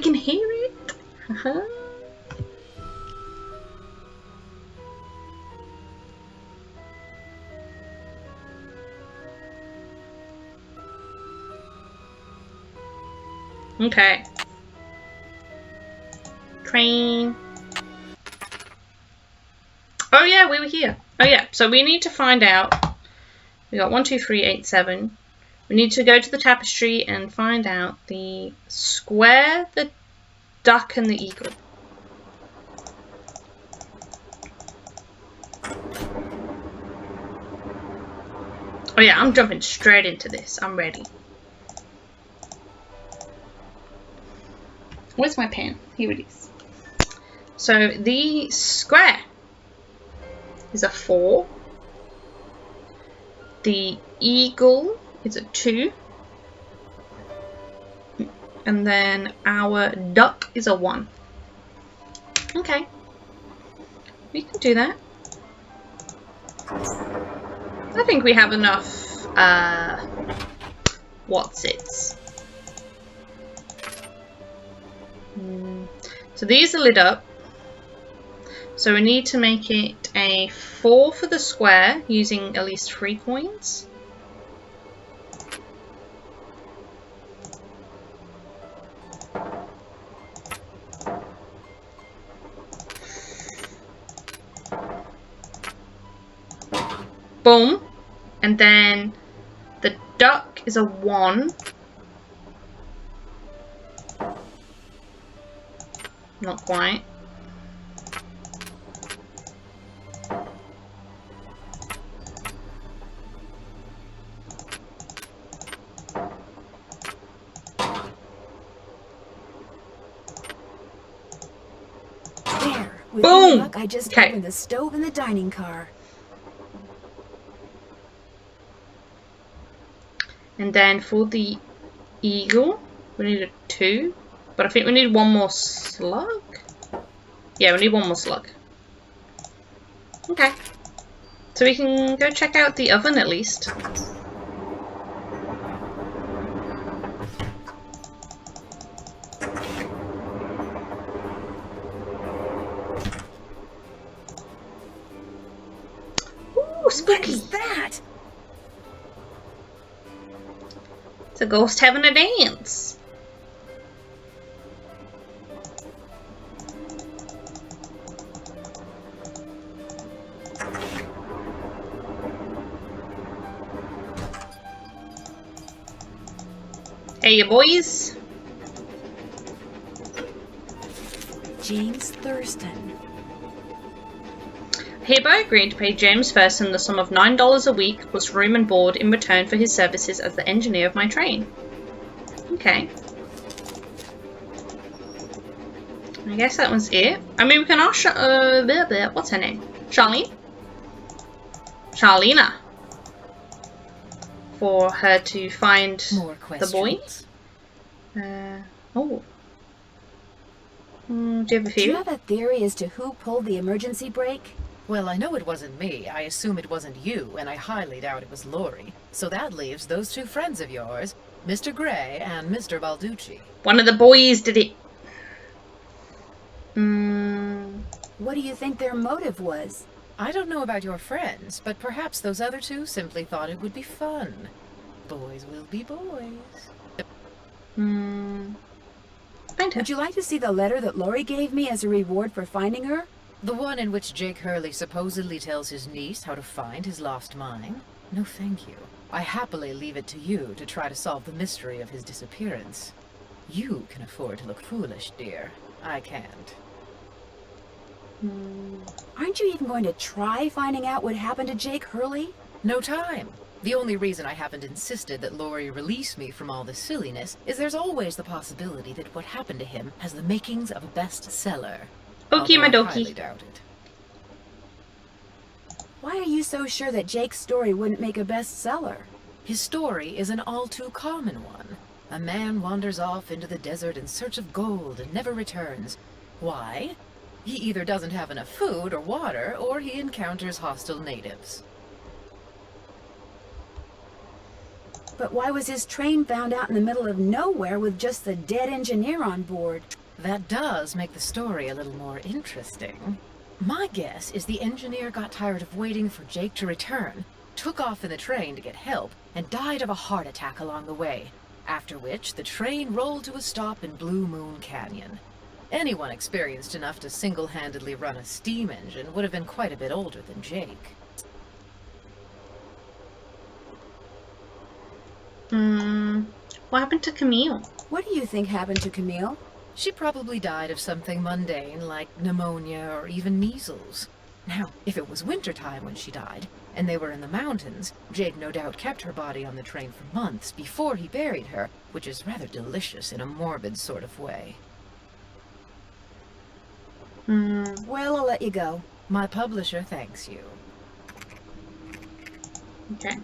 can hear it. Okay. Train. Oh yeah, we were here. Oh yeah, so we need to find out. We got 1, 2, 3, 8, 7. We need to go to the tapestry and find out the square, the duck, and the eagle. Oh yeah, I'm jumping straight into this. I'm ready. Where's my pen? Here it is. So the square is a 4. The eagle is a 2. And then our duck is a 1. Okay. We can do that. I think we have enough, what's-its. So these are lit up. So we need to make it a 4 for the square using at least 3 coins. Boom. And then the duck is a 1. Not quite. There. With Boom! luck, I just Okay. opened the stove in the dining car. And then for the eagle, we need a 2. But I think we need 1 more slug. Yeah, we need 1 more slug. Okay. So we can go check out the oven at least. Ooh, spooky! What is that? It's a ghost having a dance. Hey, you boys. James Thurston. Hereby agreed to pay James Thurston the sum of $9 a week plus room and board in return for his services as the engineer of my train. Okay. I guess that was it. I mean, we can ask what's her name? Charlene? Charlena. For her to find More the boy. questions? Oh. Do you have a Do you theory? have a theory as to who pulled the emergency brake? Well, I know it wasn't me. I assume it wasn't you, and I highly doubt it was Lori. So that leaves those 2 friends of yours, Mr. Gray and Mr. Balducci. One of the boys did it. What do you think their motive was? I don't know about your friends, but perhaps those other 2 simply thought it would be fun. Boys will be boys. Would you like to see the letter that Lori gave me as a reward for finding her? The one in which Jake Hurley supposedly tells his niece how to find his lost mine? No, thank you. I happily leave it to you to try to solve the mystery of his disappearance. You can afford to look foolish, dear. I can't. Aren't you even going to try finding out what happened to Jake Hurley? No time. The only reason I haven't insisted that Lori release me from all this silliness is there's always the possibility that what happened to him has the makings of a bestseller. Okie my Although I highly dokie. doubt it. Why are you so sure that Jake's story wouldn't make a bestseller? His story is an all too common one. A man wanders off into the desert in search of gold and never returns. Why? He either doesn't have enough food or water, or he encounters hostile natives. But why was his train found out in the middle of nowhere with just the dead engineer on board? That does make the story a little more interesting. My guess is the engineer got tired of waiting for Jake to return, took off in the train to get help, and died of a heart attack along the way, after which the train rolled to a stop in Blue Moon Canyon. Anyone experienced enough to single-handedly run a steam engine would have been quite a bit older than Jake. What happened to Camille? What do you think happened to Camille? She probably died of something mundane like pneumonia or even measles. Now, if it was wintertime when she died, and they were in the mountains, Jake no doubt kept her body on the train for months before he buried her, which is rather delicious in a morbid sort of way. Well, I'll let you go. My publisher thanks you. Okay.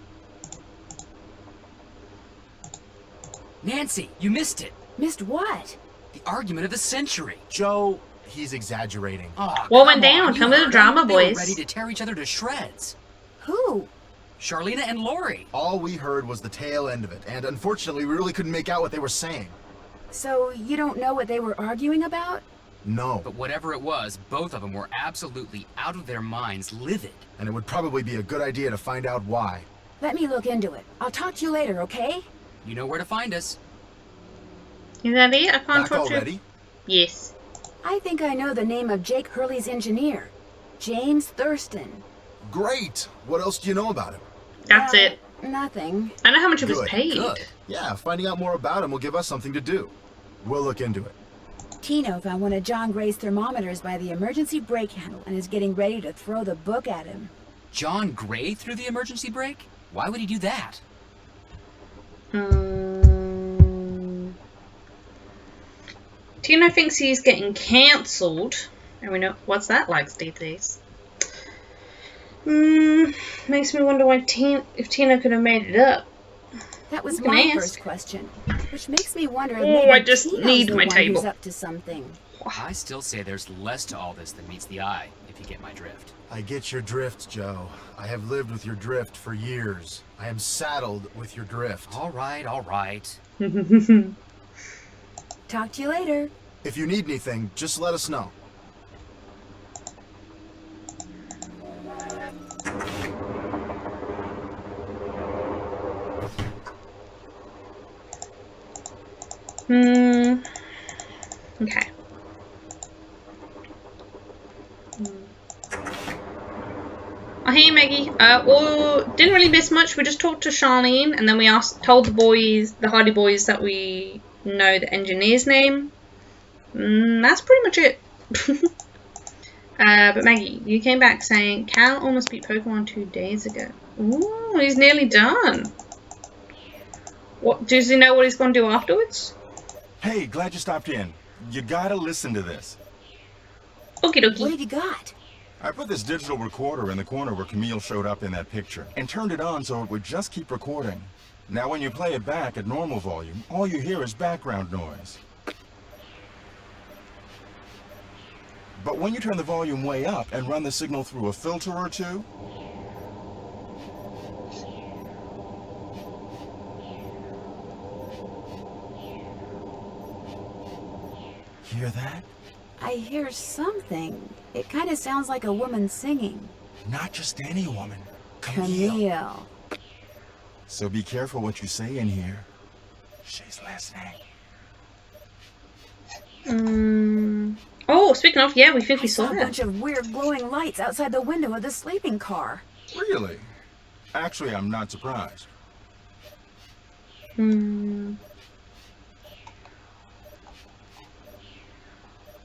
Nancy, you missed it. Missed what? The argument of the century. Joe, he's exaggerating. Oh, What went come down? on, Tell you me the heard drama, them? They were boys. ready to tear each other to shreds. Who? Charlena and Lori. All we heard was the tail end of it, and unfortunately we really couldn't make out what they were saying. So you don't know what they were arguing about? No. But whatever it was, both of them were absolutely out of their minds, livid. And it would probably be a good idea to find out why. Let me look into it. I'll talk to you later, okay? You know where to find us. Is that it? I can't Back talk to you. already? Yes. I think I know the name of Jake Hurley's engineer. James Thurston. Great! What else do you know about him? That's it. Nothing. I know how much it was Good, paid. Good. Yeah, finding out more about him will give us something to do. We'll look into it. Tino found one of John Gray's thermometers by the emergency brake handle and is getting ready to throw the book at him. John Gray threw the emergency brake? Why would he do that? Tino thinks he's getting cancelled. And we know what's that like these days. Makes me wonder why if Tino could have made it up. That was You can my ask. first question, which makes me wonder if Oh, maybe I just Tino's need the my one table. who's up to something. I still say there's less to all this than meets the eye, if you get my drift. I get your drift, Joe. I have lived with your drift for years. I am saddled with your drift. All right, all right. Talk to you later. If you need anything, just let us know. Okay. Oh, hey Maggie. Well, didn't really miss much. We just talked to Charlene, and then we told the boys, the Hardy Boys, that we know the engineer's name. That's pretty much it. But Maggie, you came back saying Cal almost beat Pokemon 2 days ago. Ooh, he's nearly done. What? Does he know what he's going to do afterwards? Hey, glad you stopped in. You gotta listen to this. Okie What dokie. have you got? I put this digital recorder in the corner where Camille showed up in that picture and turned it on so it would just keep recording. Now when you play it back at normal volume, all you hear is background noise. But when you turn the volume way up and run the signal through a filter or two, hear that? I hear something. It kind of sounds like a woman singing. Not just any woman. Camille. Camille. So be careful what you say in here. She's listening. Oh, speaking of, yeah, we think I we saw saw a that. bunch of weird glowing lights outside the window of the sleeping car. Really? Actually, I'm not surprised.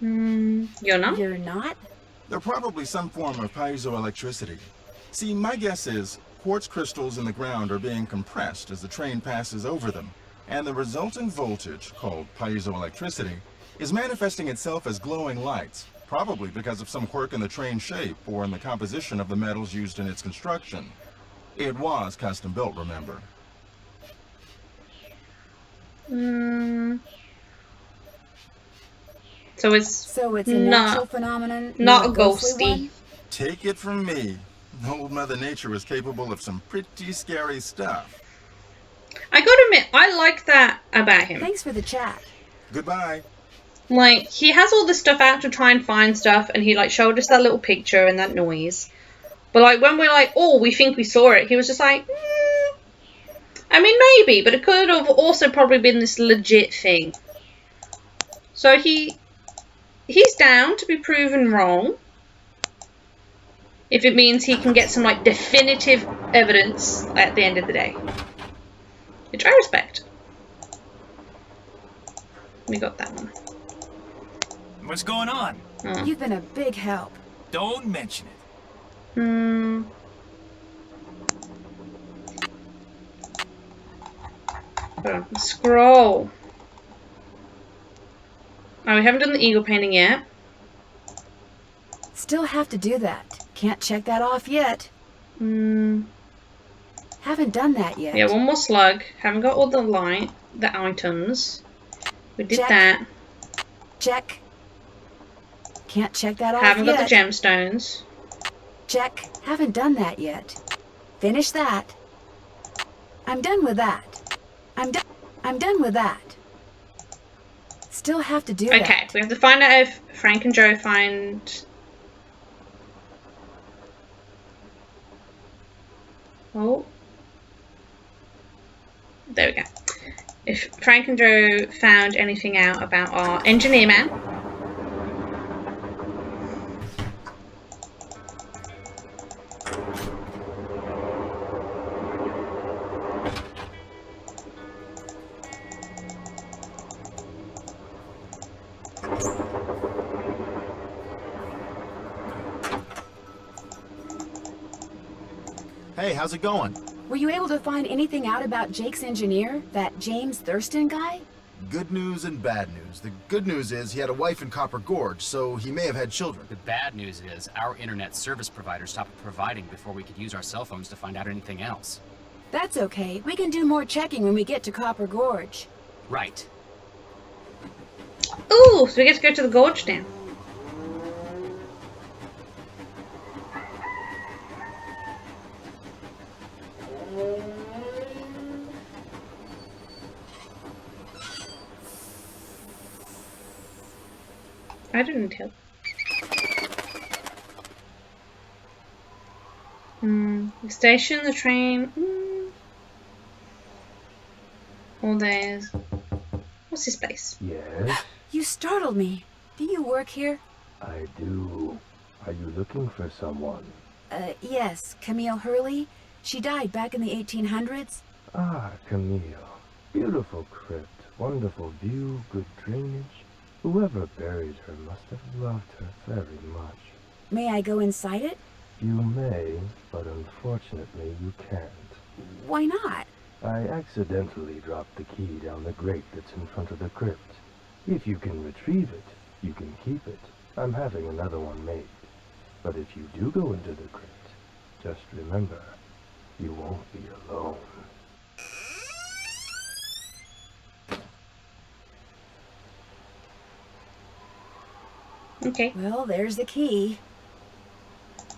You're not? You're not? They're probably some form of piezoelectricity. See, my guess is quartz crystals in the ground are being compressed as the train passes over them, and the resulting voltage, called piezoelectricity, is manifesting itself as glowing lights, probably because of some quirk in the train's shape or in the composition of the metals used in its construction. It was custom built, remember? So it's So it's a Not- natural phenomenon, not a ghostly ghosty. one? Take it from me, old Mother Nature is capable of some pretty scary stuff. I gotta admit, I like that about him. Thanks for the chat. Goodbye. Like, he has all this stuff out to try and find stuff, and he, like, showed us that little picture and that noise. But, like, when we're like, oh, we think we saw it, he was just like, I mean, maybe, but it could have also probably been this legit thing. So he's down to be proven wrong. If it means he can get some, like, definitive evidence at the end of the day. Which I respect. We got that one. What's going on? Oh. You've been a big help. Don't mention it. Hold on. Scroll. Oh, we haven't done the eagle painting yet. Still have to do that. Can't check that off yet. Haven't done that yet. Yeah, one more slug. Haven't got all the items. We did Check. that. Check. Can't check that off Haven't yet. got the gemstones. Check. Haven't done that yet. Finish that. I'm done with that. I'm done with that. Still have to do that. Okay, we have to find out if Frank and Joe find... Oh. There we go. If Frank and Joe found anything out about our engineer man. Hey, how's it going? Were you able to find anything out about Jake's engineer, that James Thurston guy? Good news and bad news. The good news is he had a wife in Copper Gorge, so he may have had children. The bad news is our internet service provider stopped providing before we could use our cell phones to find out anything else. That's okay. We can do more checking when we get to Copper Gorge. Right. Ooh, so we get to go to the gorge now. I didn't tell. The station, the train. All there's. What's this place? Yes, You startled me. Do you work here? I do. Are you looking for someone? Yes, Camille Hurley. She died back in the 1800s. Ah, Camille. Beautiful crypt, wonderful view, good drainage. Whoever buried her must have loved her very much. May I go inside it? You may, but unfortunately you can't. Why not? I accidentally dropped the key down the grate that's in front of the crypt. If you can retrieve it, you can keep it. I'm having another one made. But if you do go into the crypt, just remember, you won't be alone. Okay. Well, there's the key.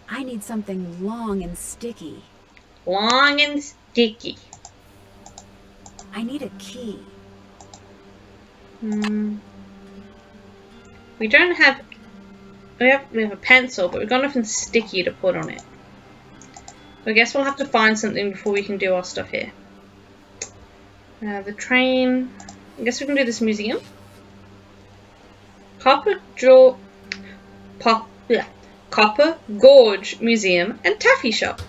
I need something long and sticky. Long and sticky. I need a key. We don't have. We have a pencil, but we've got nothing sticky to put on it. I guess we'll have to find something before we can do our stuff here. The train. I guess we can do this museum. Copper Gorge Museum and Taffy Shop.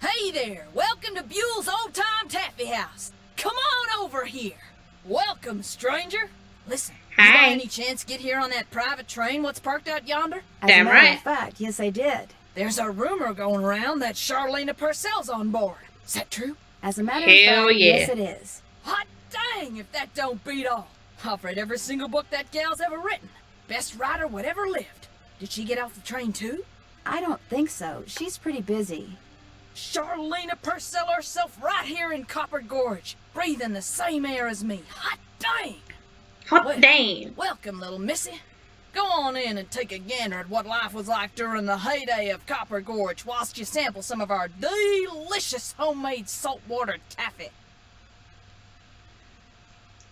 Hey there! Welcome to Buell's Old Time Taffy House. Come on over here. Welcome, stranger. Listen, Hi. you by any chance get here on that private train what's parked out yonder? As Damn a matter right. of fact, yes, I did. There's a rumor going around that Charlena Purcell's on board. Is that true? As a matter Hell of fact, yeah. yes, it is. Hot dang if that don't beat all. I've read every single book that gal's ever written. Best writer whatever lived. Did she get off the train too? I don't think so. She's pretty busy. Charlena Purcell herself right here in Copper Gorge, breathing the same air as me. Hot dang! Hot Well, damn. Welcome, little missy. Go on in and take a gander at what life was like during the heyday of Copper Gorge whilst you sample some of our delicious homemade saltwater taffy.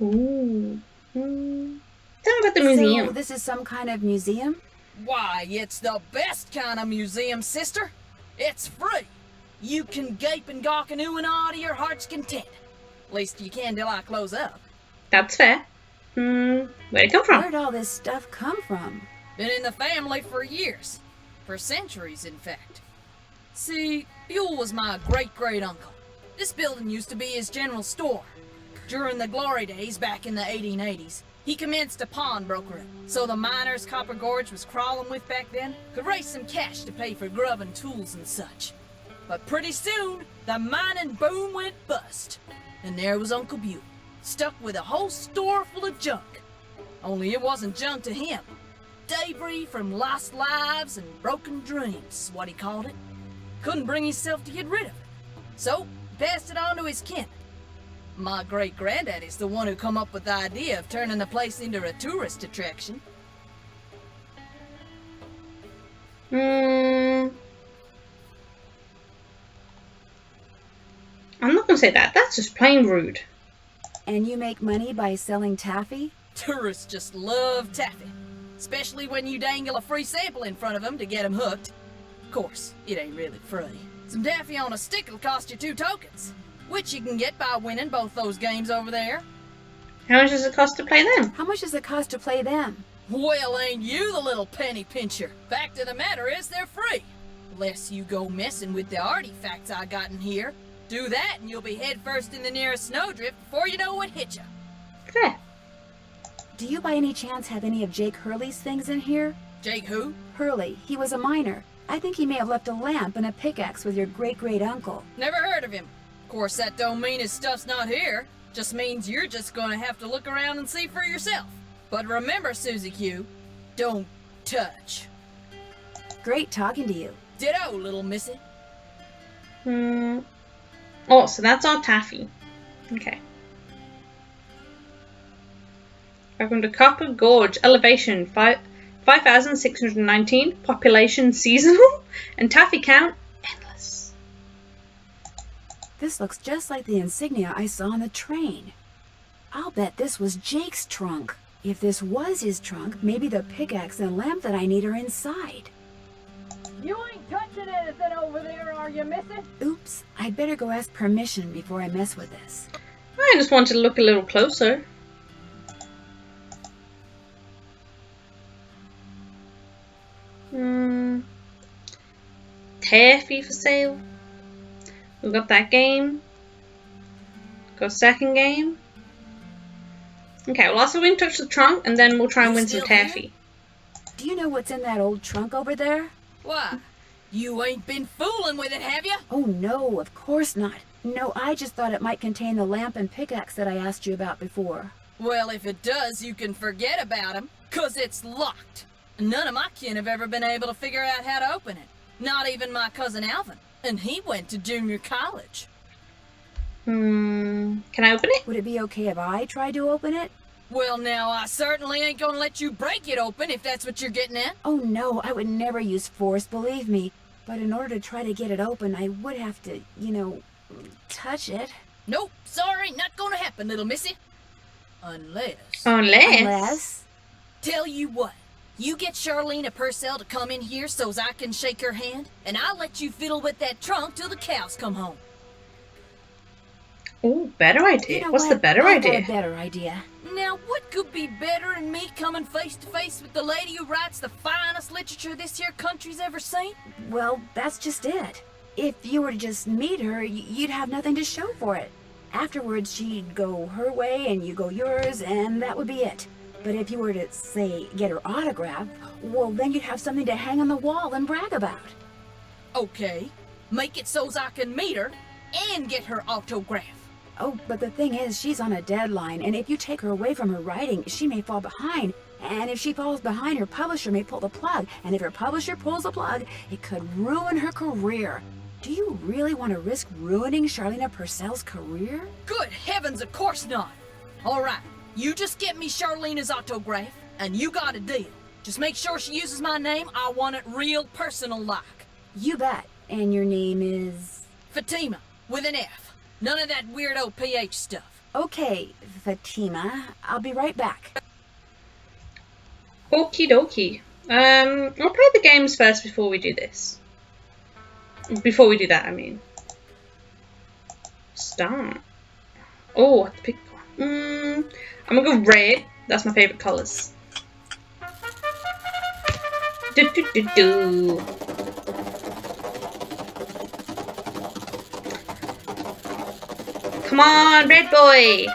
Ooh. Tell me about the museum. So this is some kind of museum? Why, it's the best kind of museum, sister. It's free. You can gape and gawk and ooh and ah to your heart's content. Least you can till I close up. That's fair. Where'd it come from? Where'd all this stuff come from? Been in the family for years. For centuries, in fact. See, Buell was my great-great-uncle. This building used to be his general store. During the glory days back in the 1880s, he commenced a pawnbroker, so the miners Copper Gorge was crawling with back then could raise some cash to pay for grub and tools and such. But pretty soon, the mining boom went bust. And there was Uncle Buell, stuck with a whole store full of junk. Only it wasn't junk to him. Debris from lost lives and broken dreams, what he called it. Couldn't bring himself to get rid of it. So, passed it on to his kin. My great-granddaddy's the one who come up with the idea of turning the place into a tourist attraction. I'm not gonna say that. That's just plain rude. And you make money by selling taffy? Tourists just love taffy. Especially when you dangle a free sample in front of them to get them hooked. Of course, it ain't really free. Some taffy on a stick will cost you 2 tokens, which you can get by winning both those games over there. How much does it cost to play them? How much does it cost to play them? Well, ain't you the little penny pincher? Fact of the matter is, they're free. Unless you go messing with the artifacts I got in here. Do that and you'll be head first in the nearest snowdrift before you know what hit you. Fair. Do you by any chance have any of Jake Hurley's things in here? Jake who? Hurley. He was a miner. I think he may have left a lamp and a pickaxe with your great-great-uncle. Never heard of him. Of course, that don't mean his stuff's not here. Just means you're just gonna have to look around and see for yourself. But remember, Susie Q, don't touch. Great talking to you. Ditto, little missy. Oh, so that's our taffy. Okay. Welcome to Copper Gorge. Elevation 5,619. Population seasonal. And taffy count endless. This looks just like the insignia I saw on the train. I'll bet this was Jake's trunk. If this was his trunk, maybe the pickaxe and lamp that I need are inside. You ain't touching anything over there, are you, missy? Oops, I'd better go ask permission before I mess with this. I just wanted to look a little closer. Taffy for sale. We've got that game. Got second game. Okay, well, also we can touch the trunk and then we'll try and win some taffy. Do you know what's in that old trunk over there? Why? You ain't been fooling with it, have you? Oh no, of course not. No, I just thought it might contain the lamp and pickaxe that I asked you about before. Well, if it does, you can forget about him, 'cause it's locked. None of my kin have ever been able to figure out how to open it. Not even my cousin Alvin. And he went to junior college. Can I open it? Would it be okay if I tried to open it? Well, now, I certainly ain't gonna let you break it open if that's what you're getting at. Oh no, I would never use force, believe me. But in order to try to get it open, I would have to, touch it. Nope, sorry, not gonna happen, little missy. Unless... Unless? Tell you what, you get Charlene a Purcell to come in here so's I can shake her hand, and I'll let you fiddle with that trunk till the cows come home. Oh, better idea. You know What's what? the better I've got idea? a better idea. Now, what could be better than me coming face to face with the lady who writes the finest literature this here country's ever seen? Well, that's just it. If you were to just meet her, you'd have nothing to show for it. Afterwards, she'd go her way and you go yours, and that would be it. But if you were to, say, get her autograph, well, then you'd have something to hang on the wall and brag about. Okay, make it so's I can meet her and get her autograph. Oh, but the thing is, she's on a deadline, and if you take her away from her writing, she may fall behind. And if she falls behind, her publisher may pull the plug. And if her publisher pulls the plug, it could ruin her career. Do you really want to risk ruining Charlene Purcell's career? Good heavens, of course not. All right, you just get me Charlene's autograph, and you got a deal. Just make sure she uses my name. I want it real personal-like. You bet. And your name is? Fatima, with an F. None of that weirdo PH stuff. Okay, Fatima, I'll be right back. Okie dokie. We'll play the games first before we do this. Before we do that, I mean. Start. Oh, I have to pick one. I'm gonna go red. That's my favourite colours. Do do do do. Come on, red boy!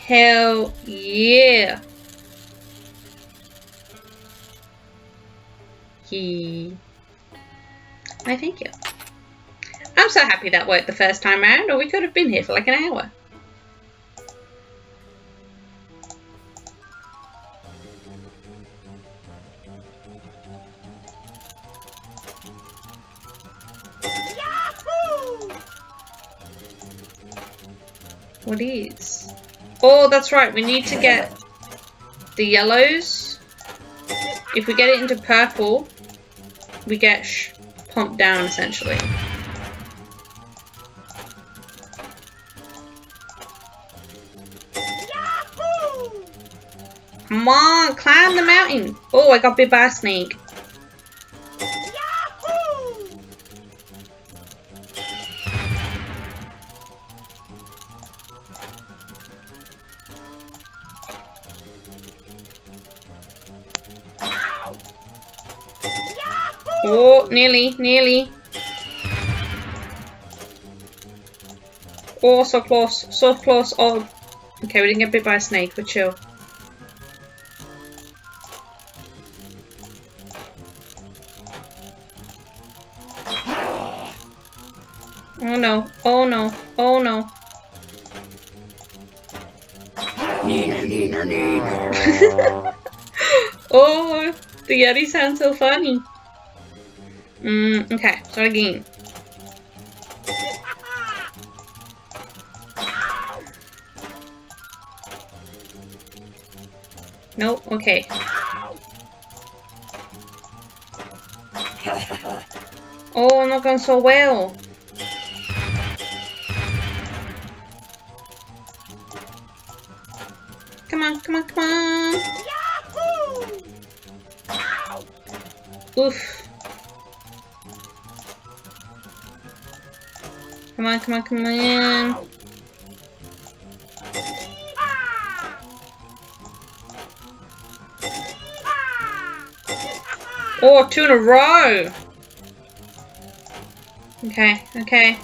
Hell yeah! I thank you. I'm so happy that worked the first time round, or we could have been here for like an hour. What is? Oh, that's right. We need to get the yellows. If we get it into purple, we get pumped down essentially. Come on, climb the mountain. Oh, I got bit by a snake. Oh, nearly. Oh, so close, so close. Oh, okay, we didn't get bit by a snake, but chill. Oh no, oh no, oh no. Oh, the Yeti sounds so funny. Okay, start again. Nope, okay. Oh, not going so well. Come on, come on, come on. Oof. Come on, come on, come on. Oh, 2 in a row. Okay, okay.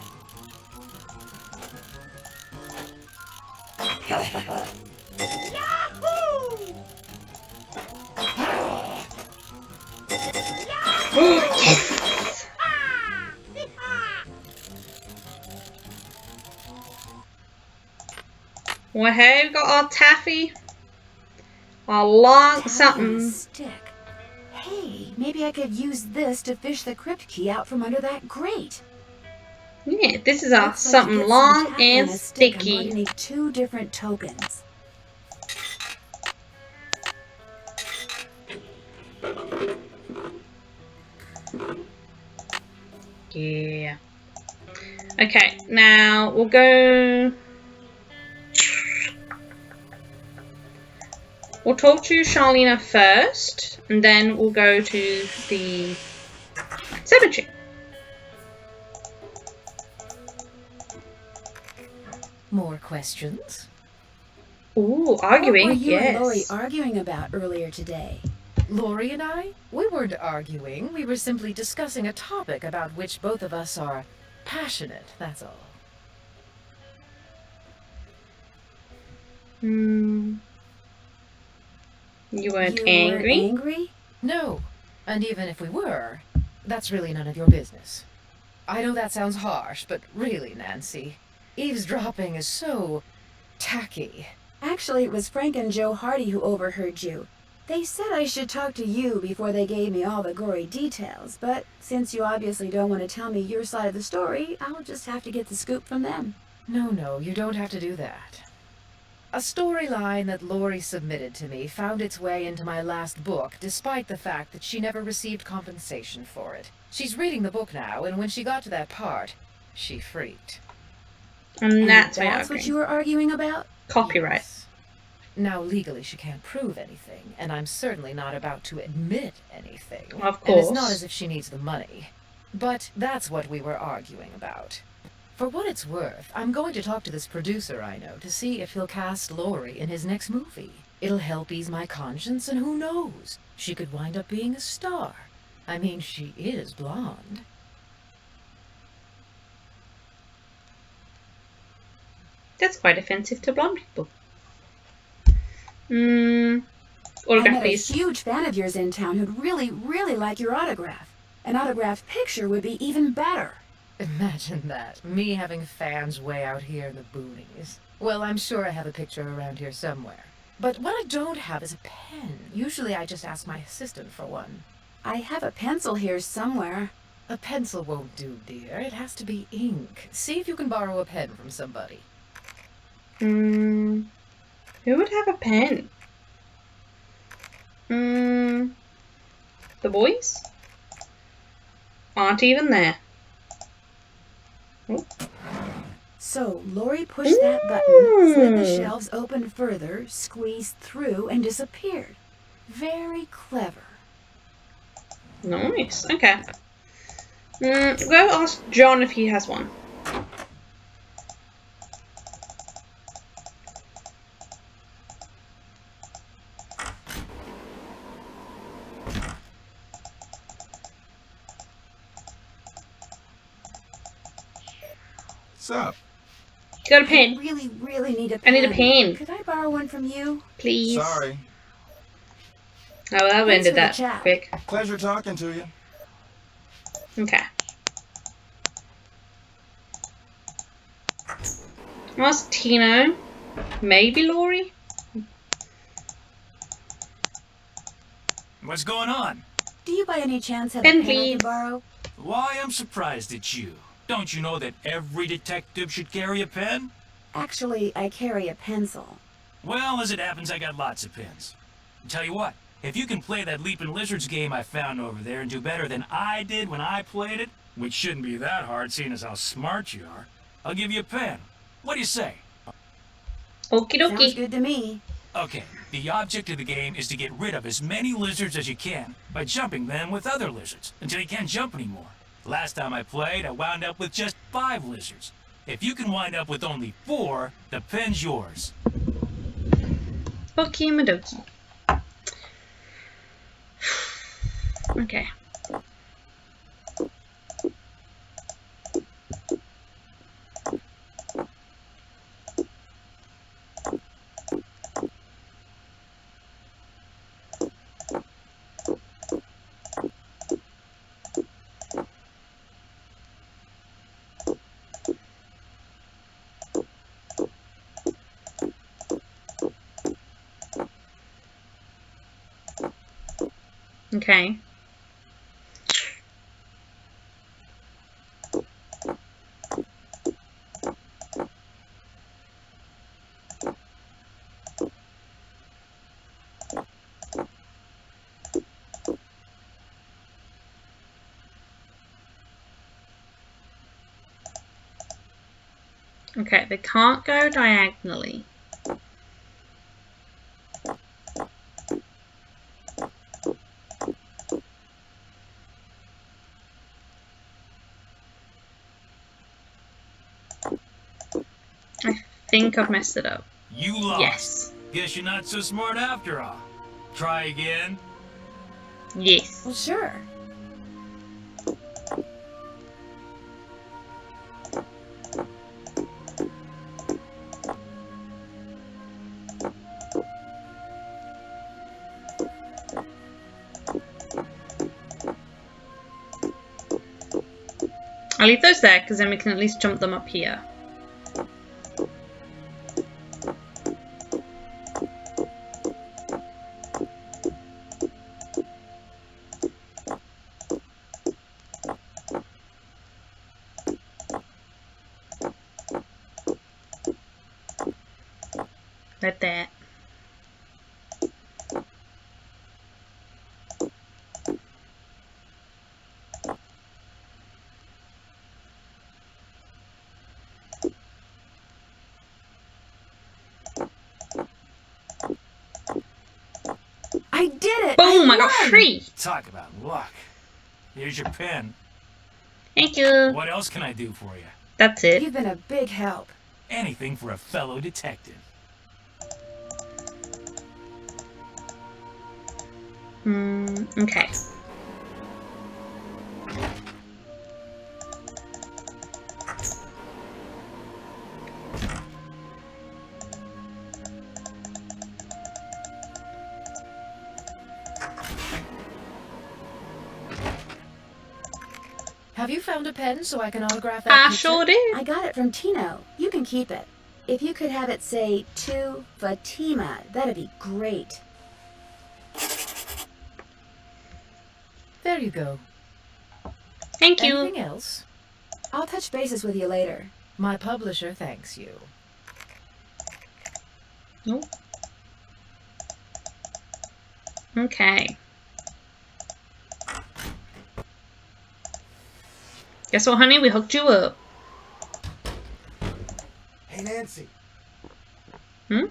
Yes! Well, hey, we've got our taffy. Our long Taffy something. stick. Hey, maybe I could use this to fish the crypt key out from under that grate. Yeah, this is our Looks like to something get some long taffy and on a stick, I'm going sticky. to need 2 different tokens. Yeah. Okay, now we'll go. We'll talk to Charlena first, and then we'll go to the cemetery. More questions? Ooh, arguing, What were you and Lori yes. arguing about earlier today? Lori and I? We weren't arguing. We were simply discussing a topic about which both of us are passionate, that's all. You weren't You angry? weren't angry? No. And even if we were, that's really none of your business. I know that sounds harsh, but really, Nancy, eavesdropping is so tacky. Actually, it was Frank and Joe Hardy who overheard you. They said I should talk to you before they gave me all the gory details, but since you obviously don't want to tell me your side of the story, I'll just have to get the scoop from them. No, you don't have to do that. A storyline that Lori submitted to me found its way into my last book, despite the fact that she never received compensation for it. She's reading the book now, and when she got to that part, she freaked. And that's that's what you were arguing about? Copyright. Yes. Now, legally, she can't prove anything, and I'm certainly not about to admit anything. Of And it's not course. as if she needs the money. But that's what we were arguing about. For what it's worth, I'm going to talk to this producer I know to see if he'll cast Laurie in his next movie. It'll help ease my conscience, and who knows? She could wind up being a star. I mean, she is blonde. That's quite offensive to blonde people. I Autograph, met a please. huge fan of yours in town who'd really, really like your autograph. An autographed picture would be even better. Imagine that, me having fans way out here in the boonies. Well, I'm sure I have a picture around here somewhere. But what I don't have is a pen. Usually I just ask my assistant for one. I have a pencil here somewhere. A pencil won't do, dear. It has to be ink. See if you can borrow a pen from somebody. Who would have a pen? The boys? Aren't even there. Oh. So Laurie pushed that button, slid the shelves open further, squeezed through, and disappeared. Very clever. Nice. Okay. Go ask John if he has one. What's up? Got a I pen, really, really need a I pen. need a pen. Could I borrow one from you? please. Sorry. Oh, well, that Thanks ended for the that chat. quick. Pleasure talking to you. Okay. Ask Tino. Maybe Laurie? What's going on? Do you by any chance have Pen, a pen I please. could borrow? Why, I'm surprised at you. Don't you know that every detective should carry a pen? Actually, I carry a pencil. Well, as it happens, I got lots of pens. Tell you what, if you can play that Leaping Lizards game I found over there and do better than I did when I played it, which shouldn't be that hard seeing as how smart you are, I'll give you a pen. What do you say? Okie Sounds dokie. good to me. Okay, the object of the game is to get rid of as many lizards as you can by jumping them with other lizards until you can't jump anymore. Last time I played, I wound up with just 5 lizards. If you can wind up with only 4, the pen's yours. Okie madokie. Okay. Okay. Okay, they can't go diagonally. I think I've messed it up. You lost. Yes. Guess you're not so smart after all. Try again. Yes. Well, sure. I'll leave those there because then we can at least jump them up here. Like that. I did it! Boom! I won! got 3. Talk about luck. Here's your pen. Thank you. What else can I do for you? That's it. You've been a big help. Anything for a fellow detective. Okay. Have you found a pen so I can autograph that I picture? sure did. I got it from Tino. You can keep it. If you could have it say, to Fatima, that'd be great. There you go. Thank you. Anything else? I'll touch bases with you later. My publisher thanks you. Nope. Okay. Guess what, honey? We hooked you up. Hey, Nancy. Hmm?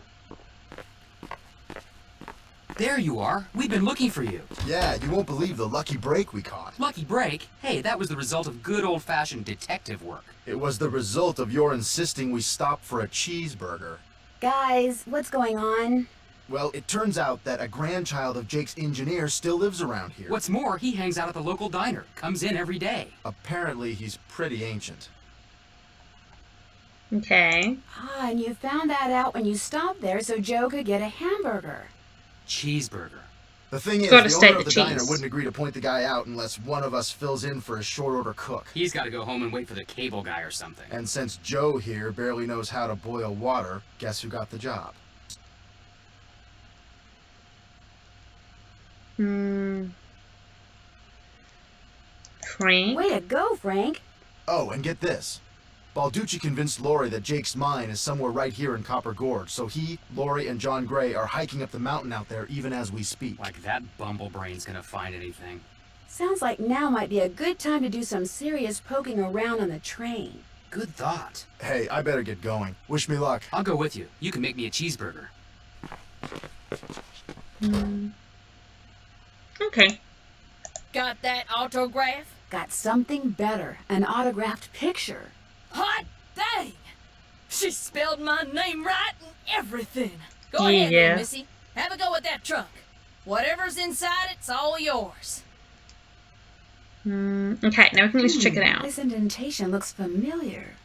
There you are. We've been looking for you. Yeah, you won't believe the lucky break we caught. Lucky break? Hey, that was the result of good old-fashioned detective work. It was the result of your insisting we stop for a cheeseburger. Guys, what's going on? Well, it turns out that a grandchild of Jake's engineer still lives around here. What's more, he hangs out at the local diner. Comes in every day. Apparently, he's pretty ancient. Okay. Ah, and you found that out when you stopped there so Joe could get a hamburger. Cheeseburger. The thing is, Gotta the stay owner the of the diner cheese. wouldn't agree to point the guy out unless one of us fills in for a short-order cook. He's got to go home and wait for the cable guy or something. And since Joe here barely knows how to boil water, guess who got the job? Frank. Way to go, Frank. Oh, and get this. Balducci convinced Lori that Jake's mine is somewhere right here in Copper Gorge, so he, Lori, and John Gray are hiking up the mountain out there even as we speak. Like that bumblebrain's gonna find anything. Sounds like now might be a good time to do some serious poking around on the train. Good thought. Hey, I better get going. Wish me luck. I'll go with you. You can make me a cheeseburger. Okay. Got that autograph? Got something better, an autographed picture. Hot dang! She spelled my name right and everything. Go Yeah. ahead, little missy. Have a go at that trunk. Whatever's inside, it's all yours. Okay, now we can at least check it out. This indentation looks familiar.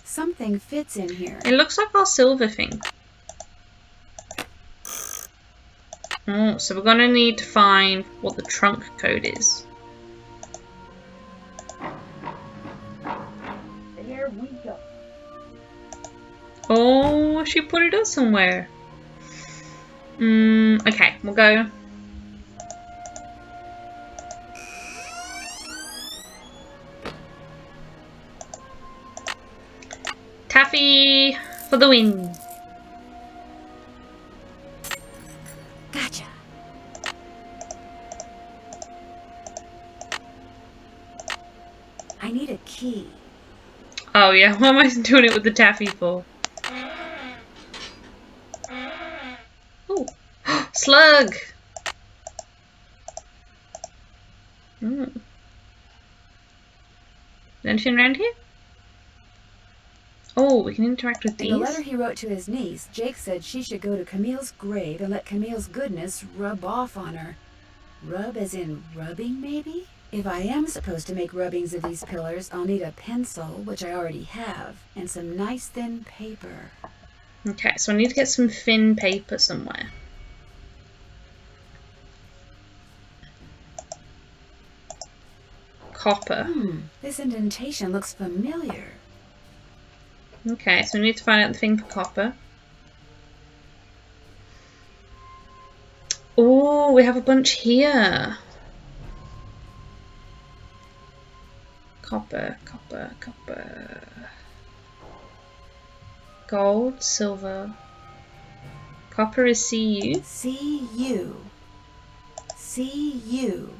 Something fits in here. It looks like our silver thing. Oh, so we're gonna need to find what the trunk code is. There we go. Oh, she put it up somewhere. Okay, we'll go. Taffy for the win. Gotcha. I need a key. Oh yeah, what am I doing it with the taffy for? Oh, slug. Anything around here? Oh, we can interact with In the these. letter he wrote to his niece, Jake said she should go to Camille's grave and let Camille's goodness rub off on her. Rub as in rubbing, maybe? If I am supposed to make rubbings of these pillars, I'll need a pencil, which I already have, and some nice thin paper. Okay, so I need to get some thin paper somewhere. Copper. This indentation looks familiar. Okay, so we need to find out the thing for copper. Oh, we have a bunch here. Copper, copper, copper. Gold, silver. Copper is Cu. C-U. C-U.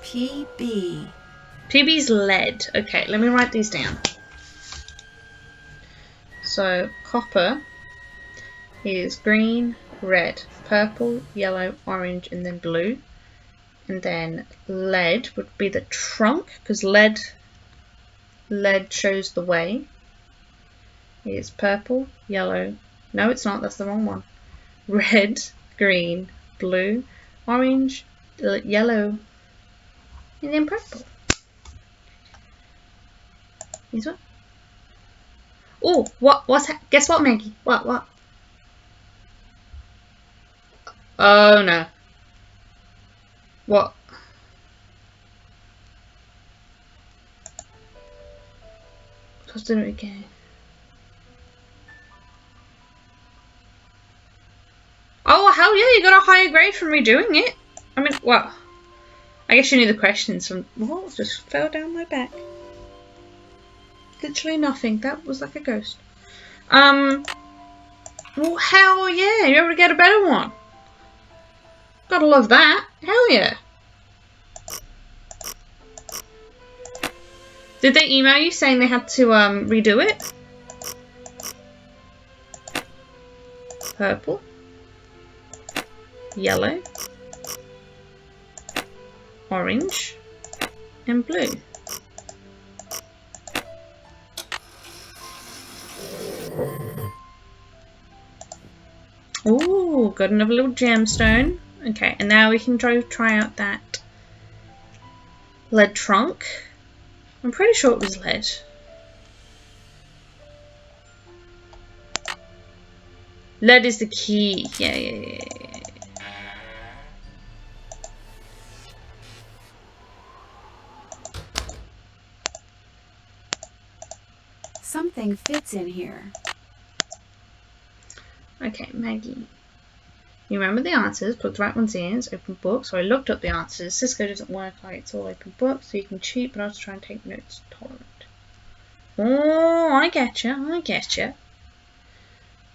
P-B. PB's lead. Okay, let me write these down. So, copper is green, red, purple, yellow, orange, and then blue. And then lead would be the trunk, because lead shows the way. It's purple, yellow. No, it's not. That's the wrong one. Red, green, blue, orange, yellow, and then purple. This one. Oh, what's guess what, Maggie? What? Oh no. What? Let's do it again. Oh, hell yeah, you got a higher grade from redoing it. I mean, well, I guess you knew the questions from... What? Just fell down my back. Literally nothing. That was like a ghost. Well, hell yeah, you're able to get a better one. Gotta love that. Hell yeah. Did they email you saying they had to redo it? Purple. Yellow. Orange. And blue. Ooh, got another little gemstone. Okay, and now we can try out that lead trunk. I'm pretty sure it was lead. Lead is the key. Yeah. Something fits in here. Okay, Maggie. You remember the answers, put the right ones in, it's open book. So I looked up the answers. Cisco doesn't work like it's all open book, so you can cheat, but also try and take notes tolerant. Oh, I getcha.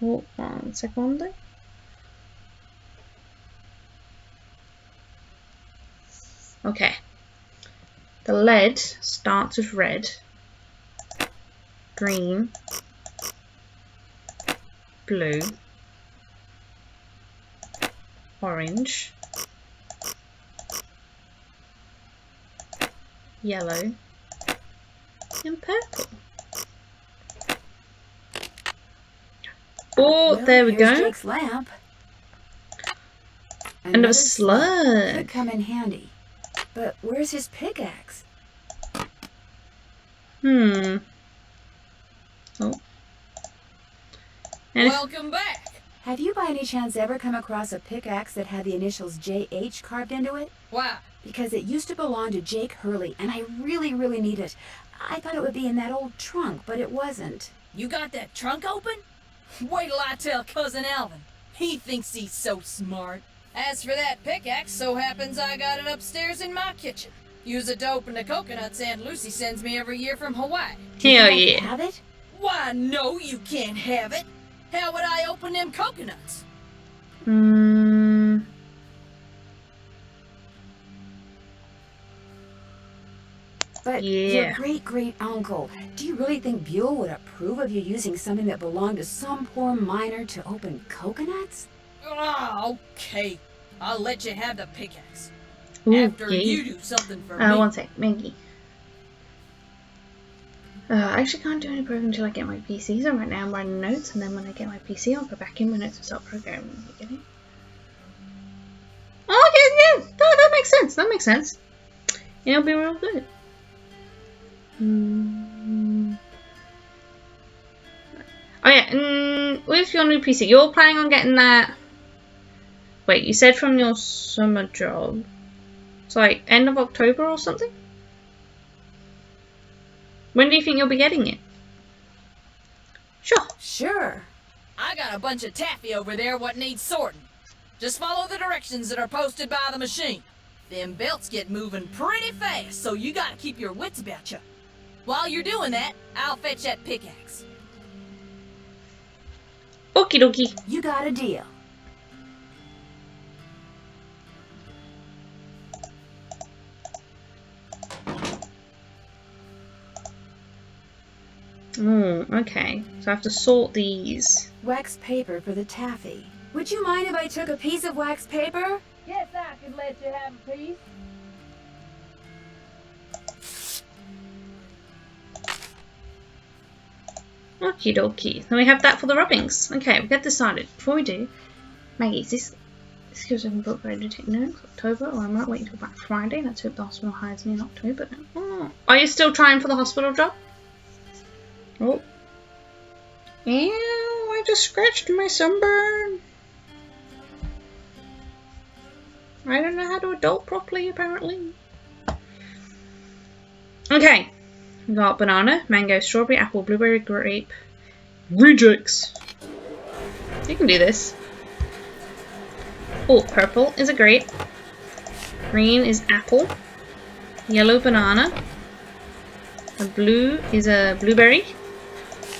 Oh, 1 second. Okay. The lead starts with red, green, blue, orange, yellow, and purple. Oh, Well, there we here's go. Jake's lamp. And a slug. Could come in handy. But where's his pickaxe? Oh. And Welcome back. Have you by any chance ever come across a pickaxe that had the initials JH carved into it? Why? Because it used to belong to Jake Hurley, and I really, really need it. I thought it would be in that old trunk, but it wasn't. You got that trunk open? Wait till I tell Cousin Alvin. He thinks he's so smart. As for that pickaxe, so happens I got it upstairs in my kitchen. Use it to open the coconuts Aunt Lucy sends me every year from Hawaii. hell I yeah. have it? Why, no, you can't have it. How would I open them coconuts? But Yeah. your great-great-uncle, do you really think Buell would approve of you using something that belonged to some poor miner to open coconuts? Ah, okay. I'll let you have the pickaxe. After Okay. you do something for me. One sec, Maggie. I actually can't do any programming until I get my PC, so right now I'm writing notes, and then when I get my PC, I'll go back in my notes and start programming. You get it? Oh, okay, yeah, that makes sense. It'll be real good. Oh yeah, with your new PC, you're planning on getting that... Wait, you said from your summer job. It's like end of October or something? When do you think you'll be getting it? Sure. Sure. I got a bunch of taffy over there what needs sorting. Just follow the directions that are posted by the machine. Them belts get moving pretty fast, so you gotta keep your wits about you. While you're doing that, I'll fetch that pickaxe. Okie dokie. You got a deal. Okay. So I have to sort these. Wax paper for the taffy. Would you mind if I took a piece of wax paper? Yes, I could let you have a piece. Okie dokie. Then we have that for the rubbings. Okay, we'll get this started. Before we do, Maggie, is this gives us a book ready to take notes? October, or I might wait until Black Friday. Let's hope the hospital hires me in October. Oh. Are you still trying for the hospital job? Oh. Ew, I just scratched my sunburn. I don't know how to adult properly, apparently. Okay. We got banana, mango, strawberry, apple, blueberry, grape. Rejects! You can do this. Oh, purple is a grape. Green is apple. Yellow banana. A blue is a blueberry.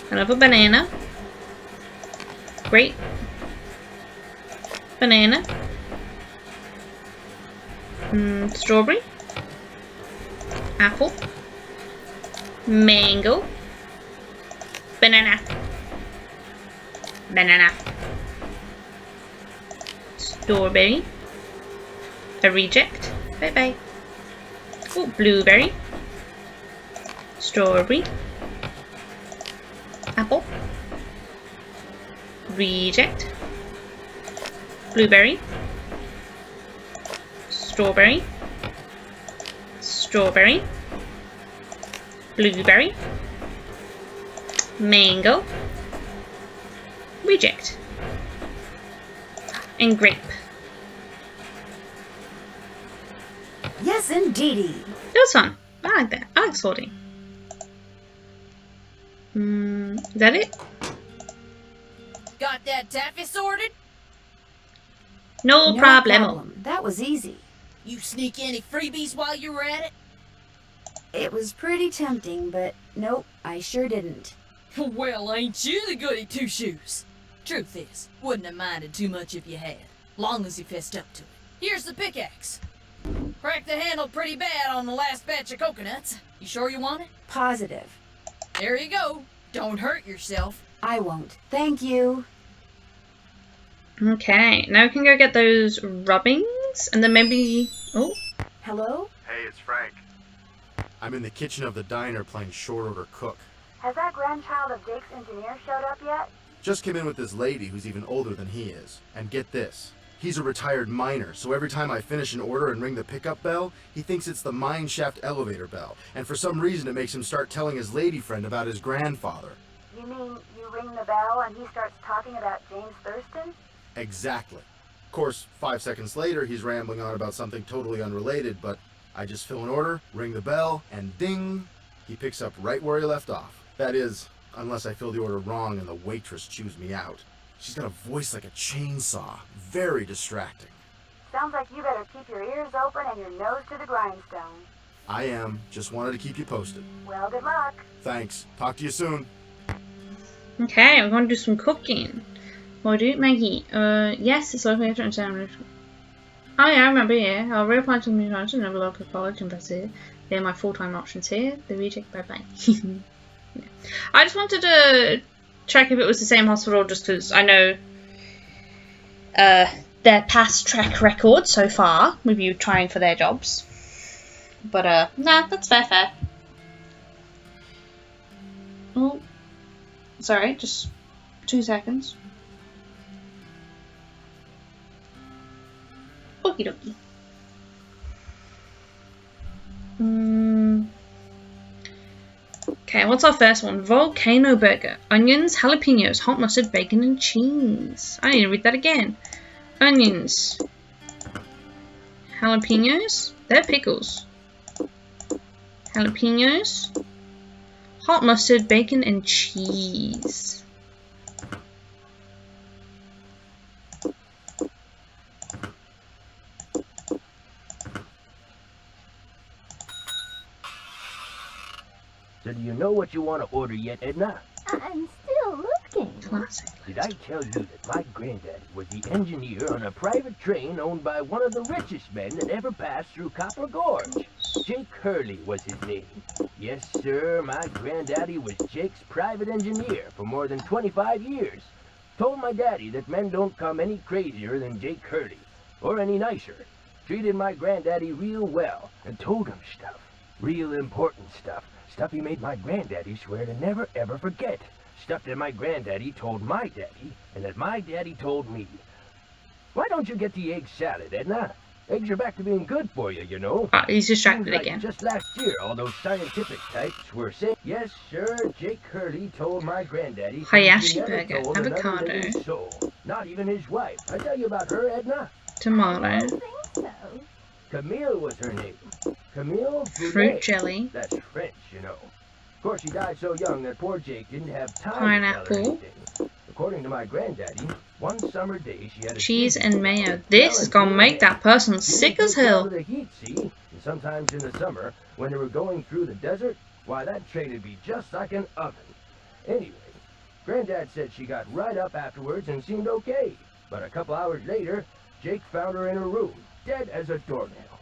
Another banana. Grape. Banana. Strawberry. Apple. Mango. Banana. Banana. Strawberry. A reject. Bye bye. Oh, blueberry. Strawberry. Apple. Reject. Blueberry. Strawberry. Strawberry. Blueberry. Mango. Reject. And grape. Yes, indeedy. That was fun. I like that. I like sorting. Is that it? Got that taffy sorted? No problem. That was easy. You sneak any freebies while you were at it? It was pretty tempting, but nope, I sure didn't. Well, ain't you the goody two-shoes? Truth is, wouldn't have minded too much if you had, long as you fessed up to it. Here's the pickaxe. Cracked the handle pretty bad on the last batch of coconuts. You sure you want it? Positive. There you go. Don't hurt yourself. I won't. Thank you. Okay, now we can go get those rubbings, and then maybe... Oh. Hello? Hey, it's Frank. I'm in the kitchen of the diner playing short order cook. Has that grandchild of Jake's engineer showed up yet? Just came in with this lady who's even older than he is. And get this, he's a retired miner, so every time I finish an order and ring the pickup bell, he thinks it's the mine shaft elevator bell. And for some reason it makes him start telling his lady friend about his grandfather. You mean you ring the bell and he starts talking about James Thurston? Exactly. Of course, 5 seconds later, he's rambling on about something totally unrelated, but I just fill an order, ring the bell, and ding, he picks up right where he left off. That is, unless I fill the order wrong and the waitress chews me out. She's got a voice like a chainsaw. Very distracting. Sounds like you better keep your ears open and your nose to the grindstone. I am. Just wanted to keep you posted. Well, good luck. Thanks. Talk to you soon. Okay, we're going to do some cooking. What do Maggie? Yes, it's local examination. Oh yeah, I remember, yeah. I'll reapply to the university and have a local college and that's it. They're my full-time options here. The reject, bye-bye. Yeah. I just wanted to check if it was the same hospital just because I know their past track record so far with you trying for their jobs. But, nah, that's fair. Oh, sorry, just 2 seconds. Okie dokie. Okay, what's our first one? Volcano burger. Onions, jalapenos, hot mustard, bacon, and cheese. I need to read that again. Onions. Jalapenos. They're pickles. Jalapenos. Hot mustard, bacon, and cheese. So do you know what you want to order yet, Edna? I'm still looking. Classic. Did I tell you that my granddaddy was the engineer on a private train owned by one of the richest men that ever passed through Copper Gorge? Jake Hurley was his name. Yes, sir, my granddaddy was Jake's private engineer for more than 25 years. Told my daddy that men don't come any crazier than Jake Hurley, or any nicer. Treated my granddaddy real well, and told him stuff. Real important stuff. Stuff he made my granddaddy swear to never ever forget. Stuff that my granddaddy told my daddy, and that my daddy told me. Why don't you get the egg salad, Edna? Eggs are back to being good for you, you know. He's distracted Seems like again. just last year, all those scientific types were saying, yes, sir, Jake Hurley told my granddaddy Hayashi he never burger, told another avocado. living soul. Not even his wife. I tell you about her, Edna. Tomato. I think so. Camille was her name. Camille Fruit Boulet. jelly. That's French, you know. Of course, she died so young that poor Jake didn't have time to tell her Pineapple. anything. According to my granddaddy, one summer day she had a Cheese fever. and mayo. This is gonna make that person sick as hell. The heat, see? And sometimes in the summer, when they were going through the desert, why, that trade'd be just like an oven. Anyway, Granddad said she got right up afterwards and seemed okay. But a couple hours later, Jake found her in her room, dead as a doornail.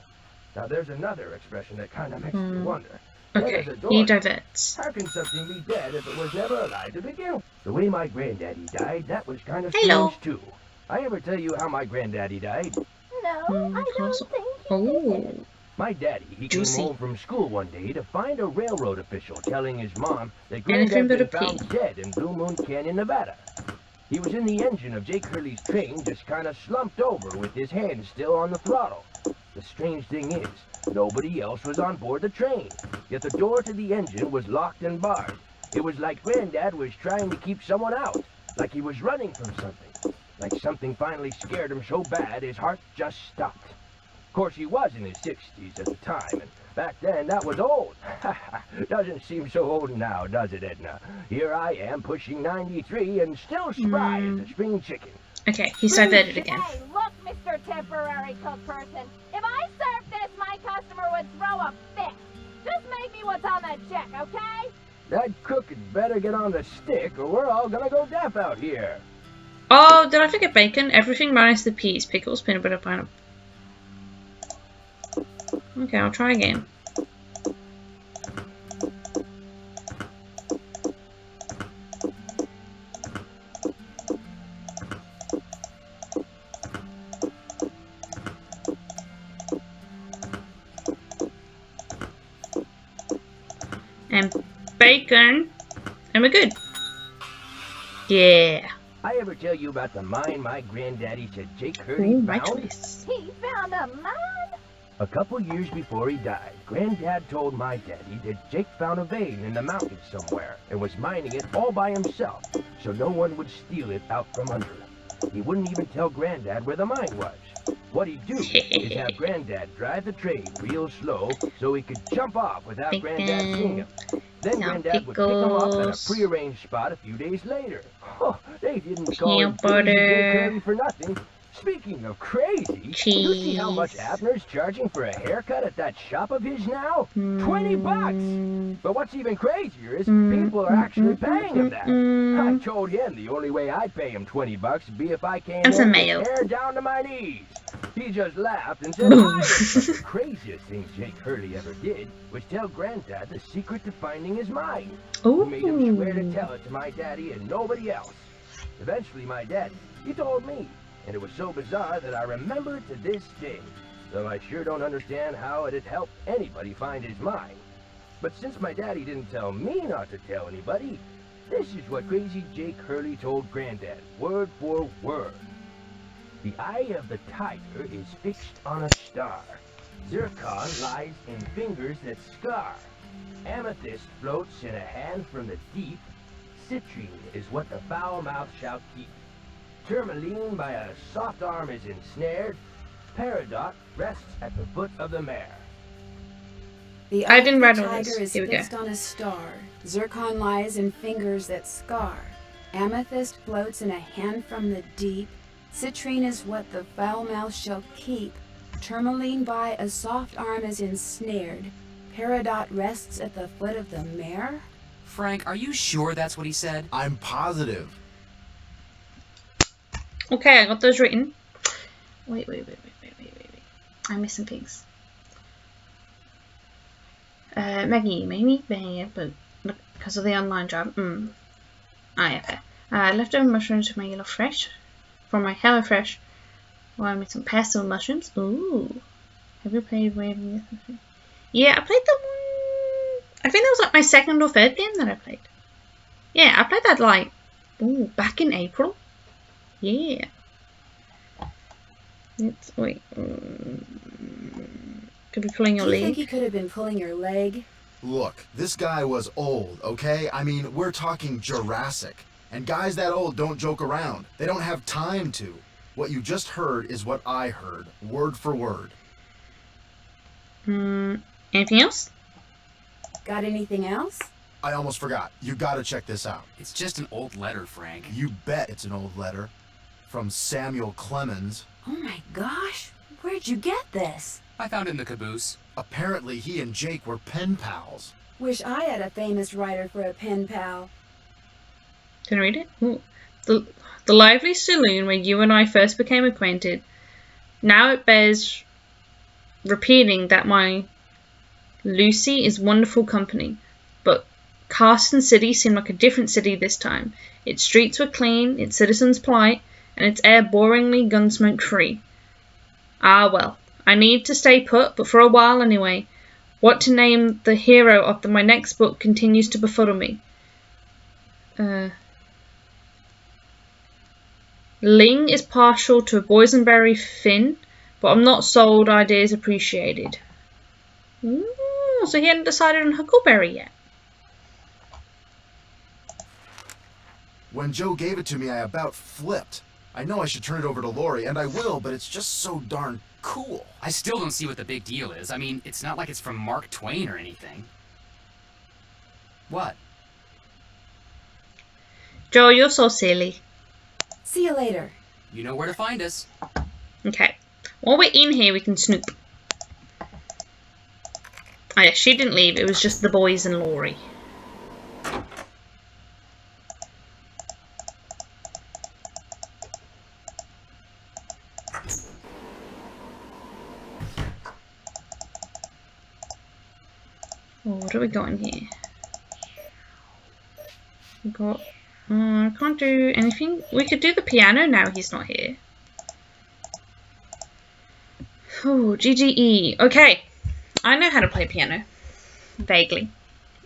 Now there's another expression that kind of makes me wonder. Dead Okay, as a he doornail. diverts. How can something be dead if it was never alive to begin with? The way my granddaddy died, that was kind of Hello. strange too. I ever tell you how my granddaddy died? No, I don't think you Oh, did. My daddy, he Juicy. came home from school one day to find a railroad official telling his mom that Anything Granddad but been a found pig. dead in Blue Moon Canyon, Nevada. He was in the engine of Jake Hurley's train, just kind of slumped over with his hand still on the throttle. The strange thing is, nobody else was on board the train, yet the door to the engine was locked and barred. It was like Granddad was trying to keep someone out, like he was running from something, like something finally scared him so bad his heart just stopped. Of course, he was in his 60s at the time, and back then that was old. Doesn't seem so old now, does it, Edna? Here I am pushing 93 and still spry as a spring chicken. okay, he's diverted again. Hey, look, Mr. Temporary Cook Person. If I served this, my customer would throw a fit. Just make me what's on that check, okay? That cook had better get on the stick, or we're all gonna go deaf out here. Oh, did I forget bacon? Everything minus the peas, pickles, peanut butter, pineapple. Okay, I'll try again. And bacon, and we're good. Yeah. I ever tell you about the mine my granddaddy said Jake Hurley Ooh, my found? choice. He found a mine? A couple years before he died, Granddad told my daddy that Jake found a vein in the mountains somewhere and was mining it all by himself, so no one would steal it out from under him. He wouldn't even tell Granddad where the mine was. What he'd do is have Granddad drive the train real slow so he could jump off without Granddad seeing him. Then Now Granddad would pick him up at a pickles. prearranged spot a few days later. Oh, they didn't call him Peanut Crazy Jake butter. Hurley for nothing. Speaking of crazy, you see how much Cheese. Abner's charging for a haircut at that shop of his now? $20! But what's even crazier is people are actually paying him that. I told him the only way I'd pay him $20 would be if I came And some in mayo. with hair down to my knees. He just laughed and said, but the craziest thing Jake Hurley ever did was tell Granddad the secret to finding his mine. He made him swear to Ooh. tell it to my daddy and nobody else. Eventually, my daddy, he told me, and it was so bizarre that I remember it to this day, though I sure don't understand how it had helped anybody find his mine. But since my daddy didn't tell me not to tell anybody, this is what crazy Jake Hurley told Granddad, word for word. The eye of the tiger is fixed on a star. Zircon lies in fingers that scar. Amethyst floats in a hand from the deep. Citrine is what the foul mouth shall keep. Tourmaline by a soft arm is ensnared. Peridot rests at the foot of the mare. The I eye didn't of write the all tiger this. is Here we go. fixed on a star. Zircon lies in fingers that scar. Amethyst floats in a hand from the deep. Citrine is what the foul mouth shall keep. Tourmaline by a soft arm is ensnared. Peridot rests at the foot of the mare. Frank, are you sure that's what he said? I'm positive. Okay, I got those written. Wait. I'm missing things. Maggie, you made me bad, but because of the online job. Ah, yeah, okay. Leftover mushrooms from my yellow fresh. From my Hello Fresh. Well, I made some pastel mushrooms. Ooh. Have you played Waving This? Yeah, I played that one. I think that was like my second or third game that I played. Yeah, I played that like, back in April. Yeah. Wait. Could be pulling your Do you leg. think he could have been pulling your leg? Look, this guy was old, okay? I mean, we're talking Jurassic. And guys that old don't joke around. They don't have time to. What you just heard is what I heard, word for word. Anything else? Got anything else? I almost forgot. You gotta check this out. It's just an old letter, Frank. You bet it's an old letter. From Samuel Clemens. Oh my gosh, where'd you get this? I found it in the caboose. Apparently he and Jake were pen pals. Wish I had a famous writer for a pen pal. Can I read it? Ooh. The lively saloon where you and I first became acquainted. Now it bears repeating that my Lucy is wonderful company, but Carson City seemed like a different city this time. Its streets were clean, its citizens polite, and its air boringly gunsmoke free. Ah well, I need to stay put, but for a while anyway. What to name the hero of my next book continues to befuddle me. Ling is partial to a boysenberry Finn, but I'm not sold ideas appreciated. Ooh, so he hadn't decided on Huckleberry yet. When Joe gave it to me, I about flipped. I know I should turn it over to Lori, and I will, but it's just so darn cool. I still don't see what the big deal is. I mean, it's not like it's from Mark Twain or anything. What? Joe, you're so silly. See you later. You know where to find us. Okay. While we're in here, we can snoop. Oh yeah, she didn't leave. It was just the boys and Lori. Oh, what do we got in here? We got... I can't do anything. We could do the piano now he's not here. Oh, GGE. Okay. I know how to play piano. Vaguely.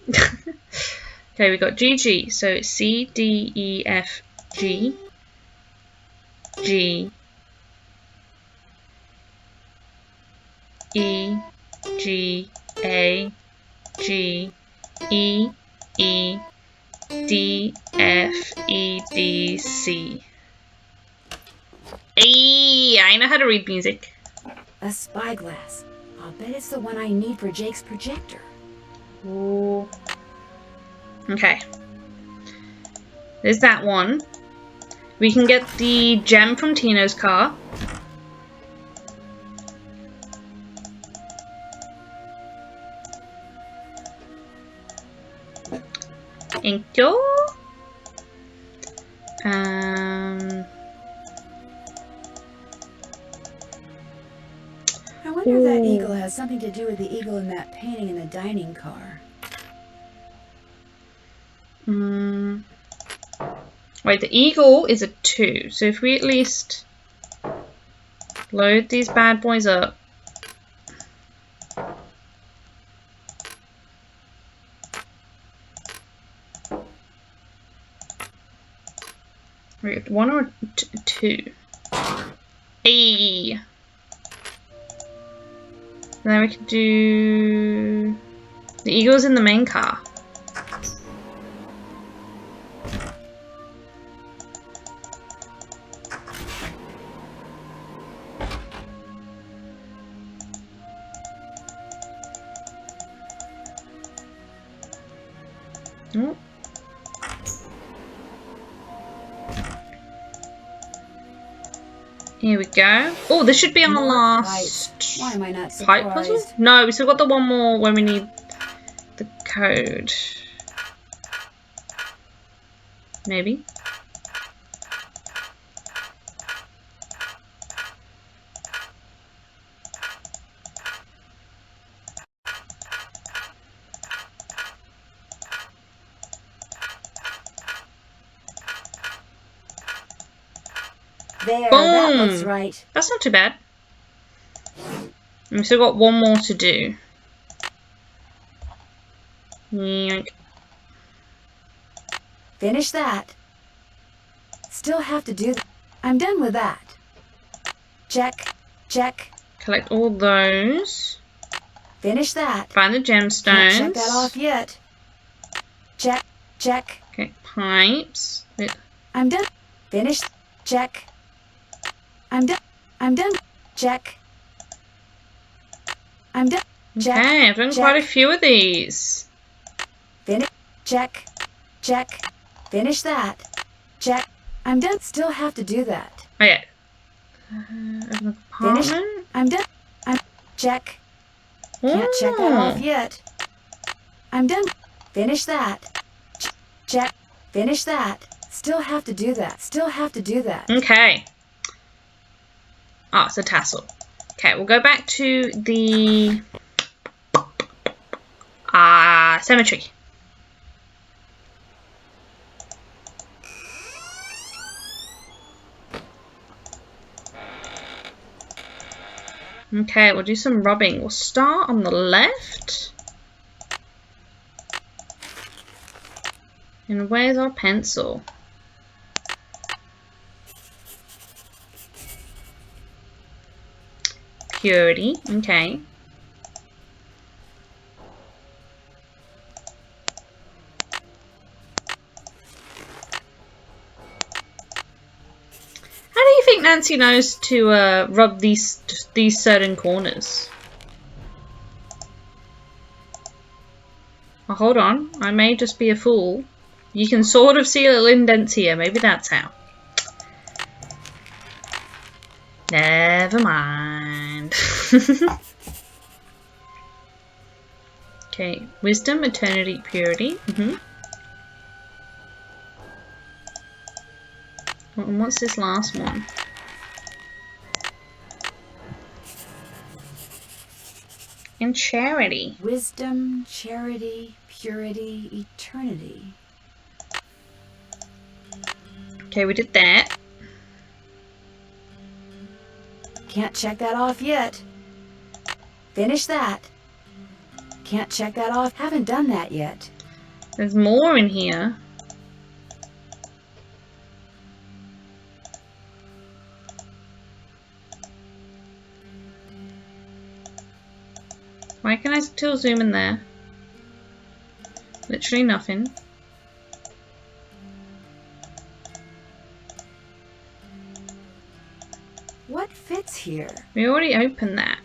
Okay, we got GG. So it's C, D, E, F, G. G. E, G, A, G, E, E, D, F, E, D, C. Hey, I know how to read music. A spyglass. I'll bet it's the one I need for Jake's projector. Ooh. Okay. There's that one. We can get the gem from Tino's car. Thank you. I wonder if that eagle has something to do with the eagle in that painting in the dining car. Wait, the eagle is a 2. So if we at least load these bad boys up. Wait, 1 or 2? Hey. And then we could do the eagle's in the main car. Oh. Here we go. Oh, this should be our last Why am I not pipe puzzle? surprised? No, we still got the one more when we need the code. Maybe. There, Boom. that looks right. That's not too bad. We've still got one more to do. Yoink. Finish that. Still have to do that. I'm done with that. Check, check. Collect all those. Finish that. Find the gemstones. Can't check that off yet. Check, check. Okay, pipes. I'm done. Finish. Check. I'm done. I'm done. Check. I'm done. Check. Okay, I've done check. quite a few of these. Finish. Check. Check. Finish that. Check. I'm done. Still have to do that. Okay. An Finish. apartment. I'm done. I'm check. Can't check that off yet. I'm done. Finish that. Check. Finish that. Still have to do that. Still have to do that. Okay. Ah, it's a tassel. Okay, we'll go back to the cemetery. Okay, we'll do some rubbing. We'll start on the left. And where's our pencil? Purity, okay. How do you think Nancy knows to rub these certain corners? Oh, hold on, I may just be a fool. You can sort of see little indents here, maybe that's how. Never mind. Okay, wisdom, eternity, purity. And what's this last one? And charity. Wisdom, charity, purity, eternity. Okay, we did that. Can't check that off yet. Finish that. Can't check that off. Haven't done that yet. There's more in here. Why can I still zoom in there? Literally nothing. What fits here? We already opened that.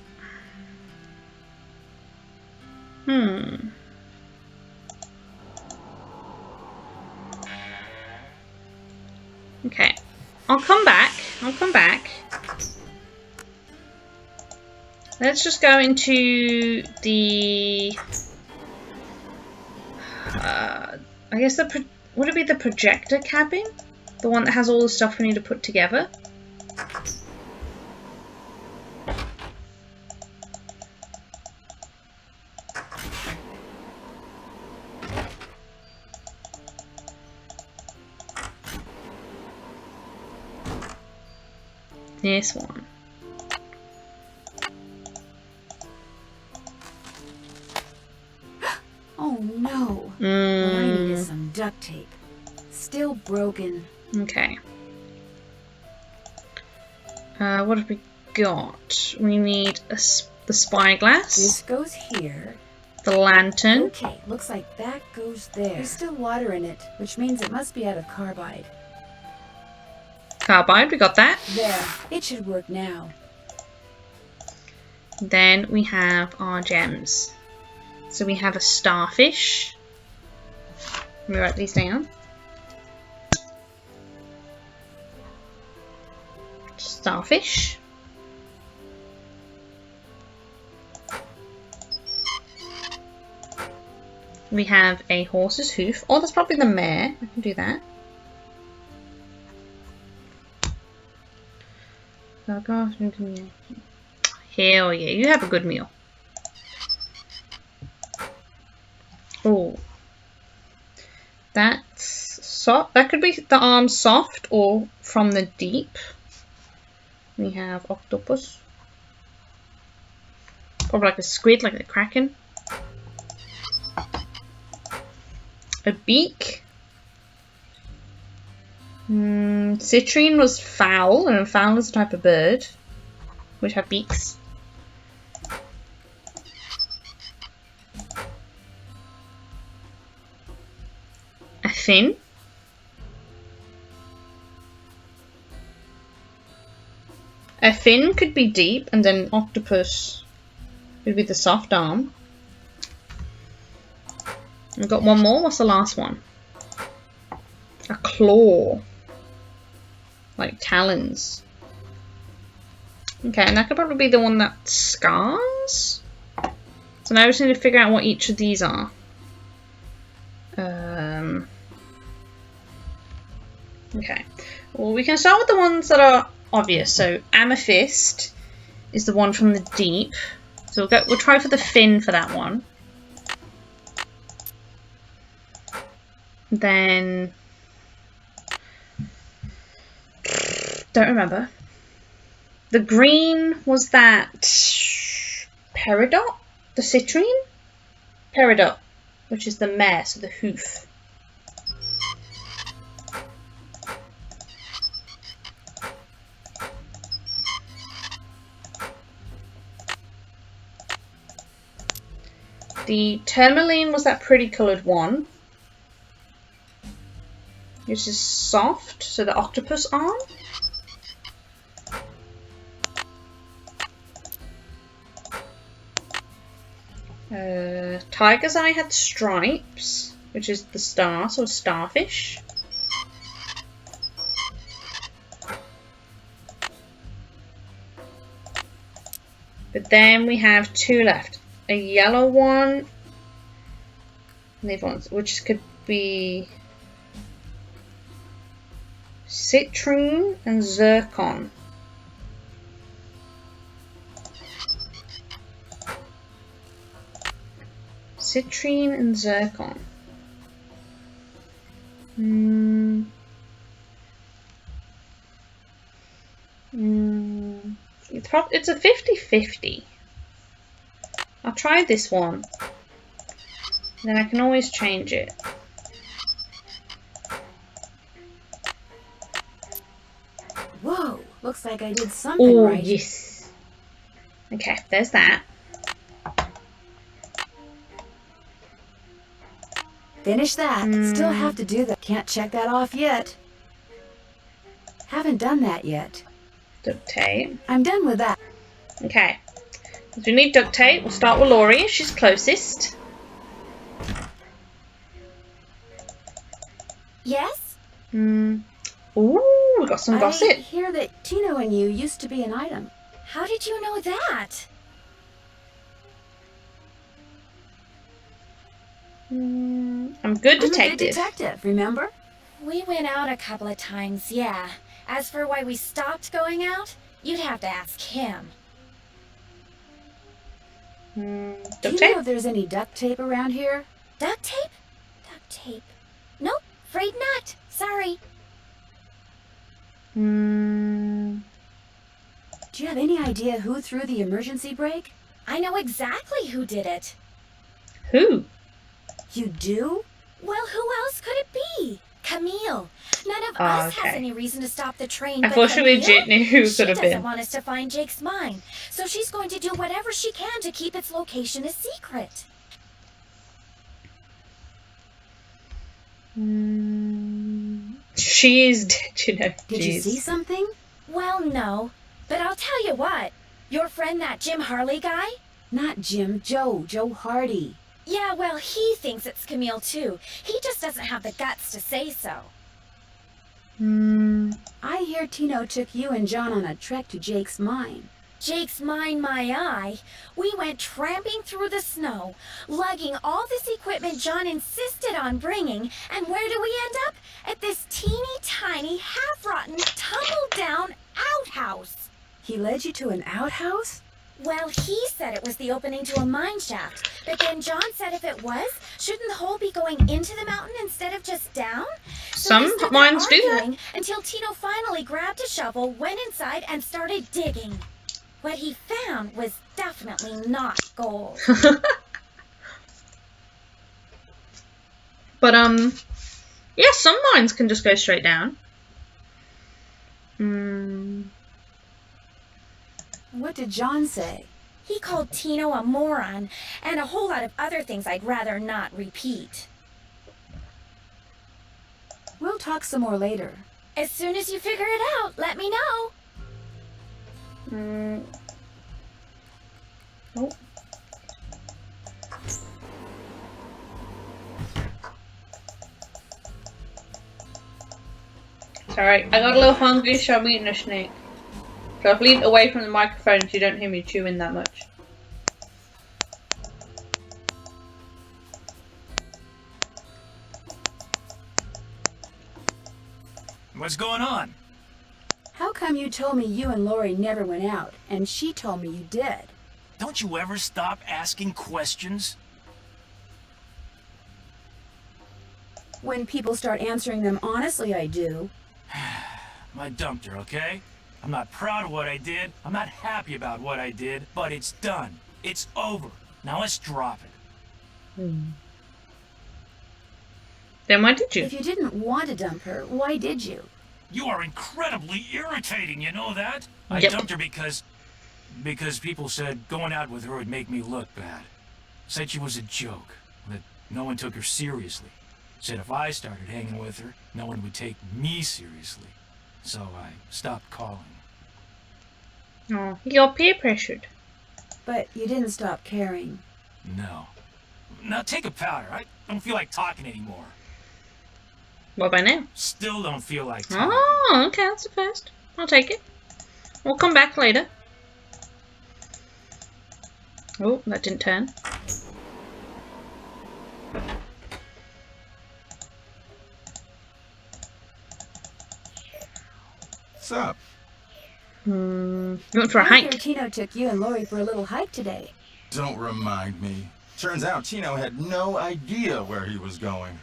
Okay. I'll come back. Let's just go into the... I guess would it be the projector cabin? The one that has all the stuff we need to put together? This one. Oh no. What I need is some duct tape. Still broken. Okay. What have we got? We need the spyglass. This goes here. The lantern. Okay, looks like that goes there. There's still water in it, which means it must be out of carbide. Carbide, we got that. There, it should work now. Then we have our gems. So we have a starfish. Let me write these down. Starfish. We have a horse's hoof. Oh, that's probably the mare. I can do that. Hell yeah, you have a good meal. Oh, that's soft. That could be the arm soft or from the deep. We have octopus. Probably like a squid, like the kraken. A beak. Citrine was fowl, and a fowl is a type of bird which have beaks. A fin. A fin could be deep, and then octopus would be the soft arm. We've got one more. What's the last one? A claw. Like talons. Okay, and that could probably be the one that scars. So now we just need to figure out what each of these are. Okay. Well, we can start with the ones that are obvious. So amethyst is the one from the deep. So we'll try for the fin for that one. Then don't remember. The green was that peridot, the citrine, peridot, which is the mare, so the hoof. The tourmaline was that pretty coloured one, which is soft, so the octopus arm. Tiger's eye had stripes, which is the star, so a starfish. But then we have two left. A yellow one, which could be citrine and zircon. Citrine and zircon. It's a 50-50. I'll try this one. Then I can always change it. Whoa, looks like I did something Oh, right. yes. Okay, there's that. Finish that. Still have to do that. Can't check that off yet. Haven't done that yet. Duct tape. I'm done with that. Okay. If we need duct tape, we'll start with Laurie. She's closest. Yes? Ooh, we got some gossip. I hear that Tino and you used to be an item. How did you know that? I'm good detective. I'm a good detective, remember? We went out a couple of times, yeah. As for why we stopped going out, you'd have to ask him. Do Duct you tape? know if there's any duct tape around here? Duct tape? Duct tape. Nope, afraid not. Sorry. Do you have any idea who threw the emergency brake? I know exactly who did it. Who? You do? Well, who else could it be? Camille. None of us has any reason to stop the train. I thought she legit knew who could have She been. doesn't want us to find Jake's mine, so she's going to do whatever she can to keep its location a secret. She is dead, you know. Did you see something? Well, no. But I'll tell you what. Your friend, that Jim Hurley guy? Not Jim, Joe Hardy. Yeah, well, he thinks it's Camille, too. He just doesn't have the guts to say so. I hear Tino took you and John on a trek to Jake's mine. Jake's mine, my eye. We went tramping through the snow, lugging all this equipment John insisted on bringing, and where do we end up? At this teeny tiny, half-rotten, tumble-down outhouse. He led you to an outhouse? Well, he said it was the opening to a mine shaft, but then John said if it was, shouldn't the hole be going into the mountain instead of just down? So Some they stood there mines do that. arguing until Tino finally grabbed a shovel, went inside, and started digging. What he found was definitely not gold. But, yeah, some mines can just go straight down. What did John say? He called Tino a moron, and a whole lot of other things I'd rather not repeat. We'll talk some more later. As soon as you figure it out, let me know. Oh. Sorry, I got a little hungry, so I'm eating a snake. So I've leaned away from the microphone so you don't hear me chewing that much. What's going on? How come you told me you and Lori never went out, and she told me you did? Don't you ever stop asking questions? When people start answering them honestly, I do. I dumped her, okay? I'm not proud of what I did. I'm not happy about what I did, but it's done. It's over. Now let's drop it. Then why did you? If you didn't want to dump her, why did you? You are incredibly irritating, you know that? I Yep. dumped her because people said going out with her would make me look bad. Said she was a joke, that no one took her seriously. Said if I started hanging with her, no one would take me seriously. So I stopped calling. Oh, you got peer pressured. But you didn't stop caring. No. Now take a powder. I don't feel like talking anymore. What about now? Still don't feel like talking. Oh, okay, that's the first. I'll take it. We'll come back later. Oh, that didn't turn. What's up? You went for a I hear hike. Tino took you and Lori for a little hike today. Don't remind me. Turns out Tino had no idea where he was going.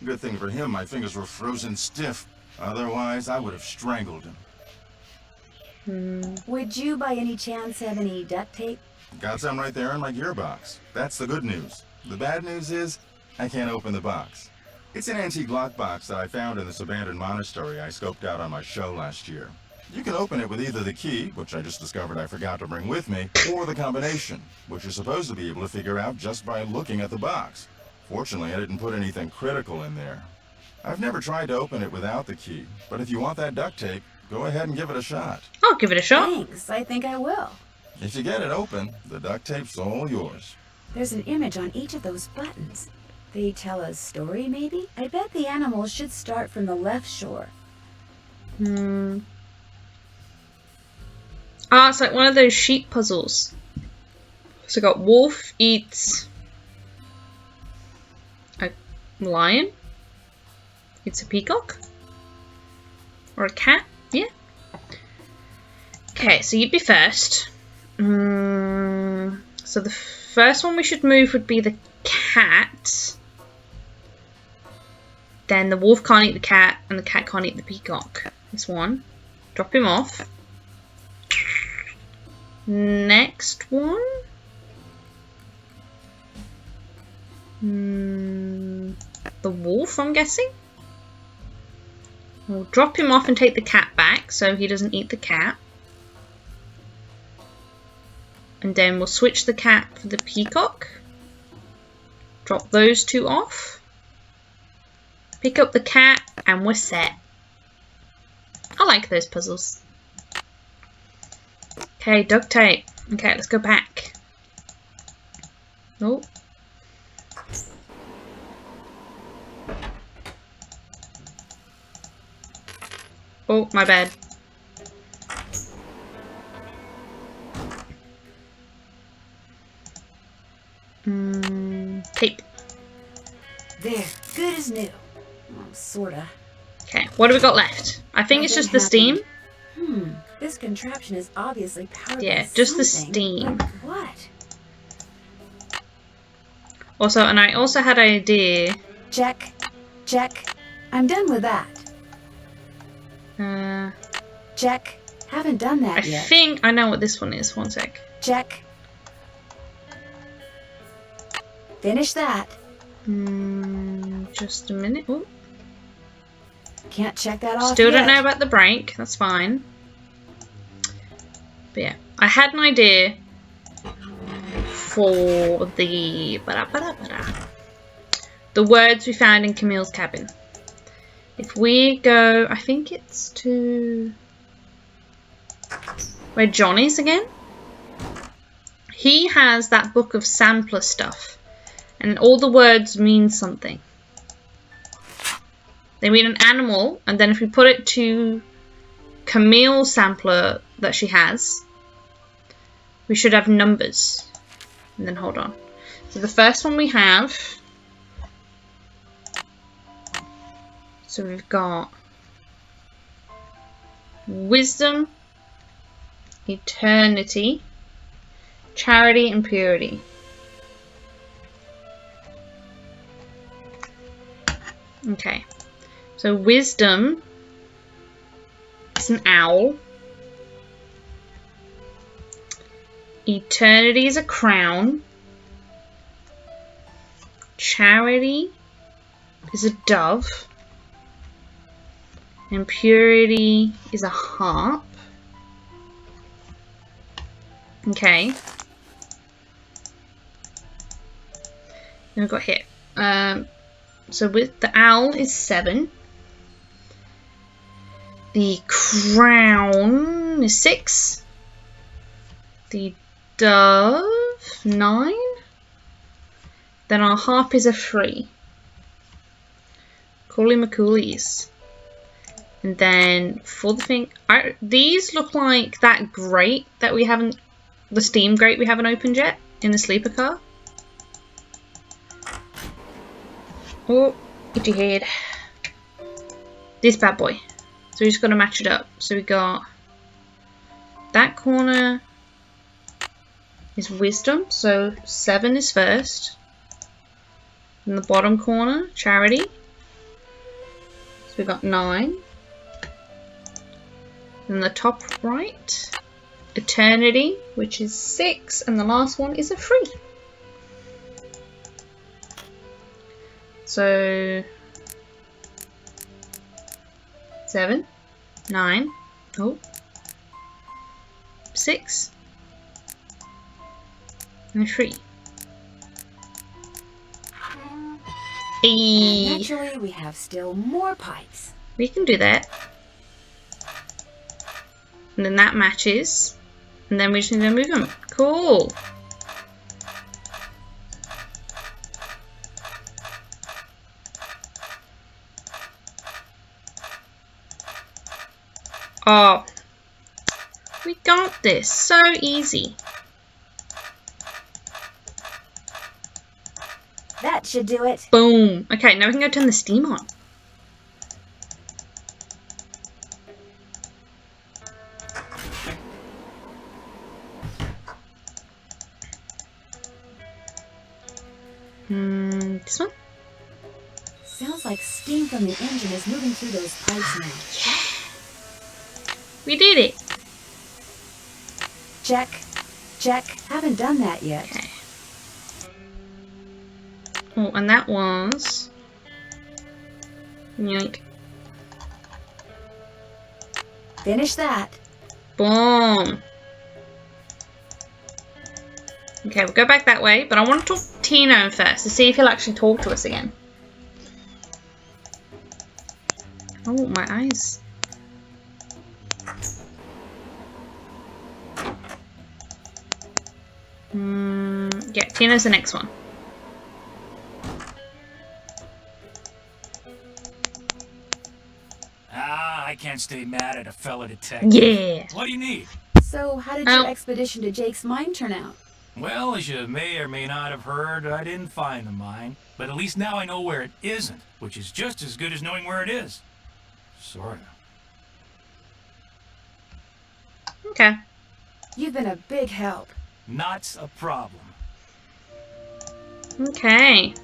Good thing for him, my fingers were frozen stiff. Otherwise, I would have strangled him. Would you by any chance have any duct tape? Got some right there in my gearbox. That's the good news. The bad news is, I can't open the box. It's an antique lockbox that I found in this abandoned monastery I scoped out on my show last year. You can open it with either the key, which I just discovered I forgot to bring with me, or the combination, which you're supposed to be able to figure out just by looking at the box. Fortunately, I didn't put anything critical in there. I've never tried to open it without the key, but if you want that duct tape, go ahead and give it a shot. I'll give it a shot. Thanks, I think I will. If you get it open, the duct tape's all yours. There's an image on each of those buttons. They tell a story, maybe? I bet the animals should start from the left shore. Ah, it's like one of those sheep puzzles. So I got wolf eats a lion. It's a peacock. Or a cat. Yeah. Okay, so you'd be first. So the first one we should move would be the cat. Then the wolf can't eat the cat, and the cat can't eat the peacock. This one. Drop him off. Next one. The wolf, I'm guessing. We'll drop him off and take the cat back so he doesn't eat the cat. And then we'll switch the cat for the peacock. Drop those two off. Pick up the cat and we're set. I like those puzzles. Okay, duct tape. Okay, let's go back. Oh. Oh, my bad. Tape. There, good as new. Well, sorta. Okay, what do we got left? I think it's just the steam. This This contraption is obviously powered Yeah, by just the something. steam. But what? Also, and I also had an idea. Check. Check. I'm done with that. Check. Haven't done that I yet. think I know what this one is. One sec. Check. Finish that. Just a minute. Ooh. Can't check that off Still yet. don't know about the brake. That's fine. But yeah, I had an idea for the words we found in Camille's cabin. If we go, I think it's to where John is again. He has that book of sampler stuff, and all the words mean something. They mean an animal, and then if we put it to Camille's sampler that she has, we should have numbers. And then hold on. So the first one we have, so we've got wisdom, eternity, charity, and purity. Okay. So wisdom is an owl. Eternity is a crown. Charity is a dove. And purity is a harp. Okay. Then we've got here. So with the owl is 7. The crown is 6. The dove 9. Then our harp is a 3. Coolie McCoolies. And then for the thing, these look like that grate that we haven't, the steam grate we haven't opened yet in the sleeper car. Oh, get your head. This bad boy. So we're just going to match it up. So we got that corner is wisdom. So 7 is first. In the bottom corner, charity. So we got 9. In the top right, eternity, which is 6. And the last one is a 3. So 7, 9, 6, and 3. And naturally, we have still more pipes. We can do that. And then that matches. And then we just need to move them. Cool. Oh, we got this. So easy. That should do it. Boom. Okay, now we can go turn the steam on. This one? Sounds like steam from the engine is moving through those pipes now. Yeah. We did it. Check. Check. Haven't done that yet. Okay. Oh, and that was... Yoink. Finish that. Boom. Okay, we'll go back that way, but I want to talk to Tino first to see if he'll actually talk to us again. Oh, my eyes. Yeah, Tino's the next one. I can't stay mad at a fellow detective. Yeah. What do you need? So, how did your expedition to Jake's mine turn out? Well, as you may or may not have heard, I didn't find the mine. But at least now I know where it isn't, which is just as good as knowing where it is. Sorta. Okay. You've been a big help. Not a problem. Okay.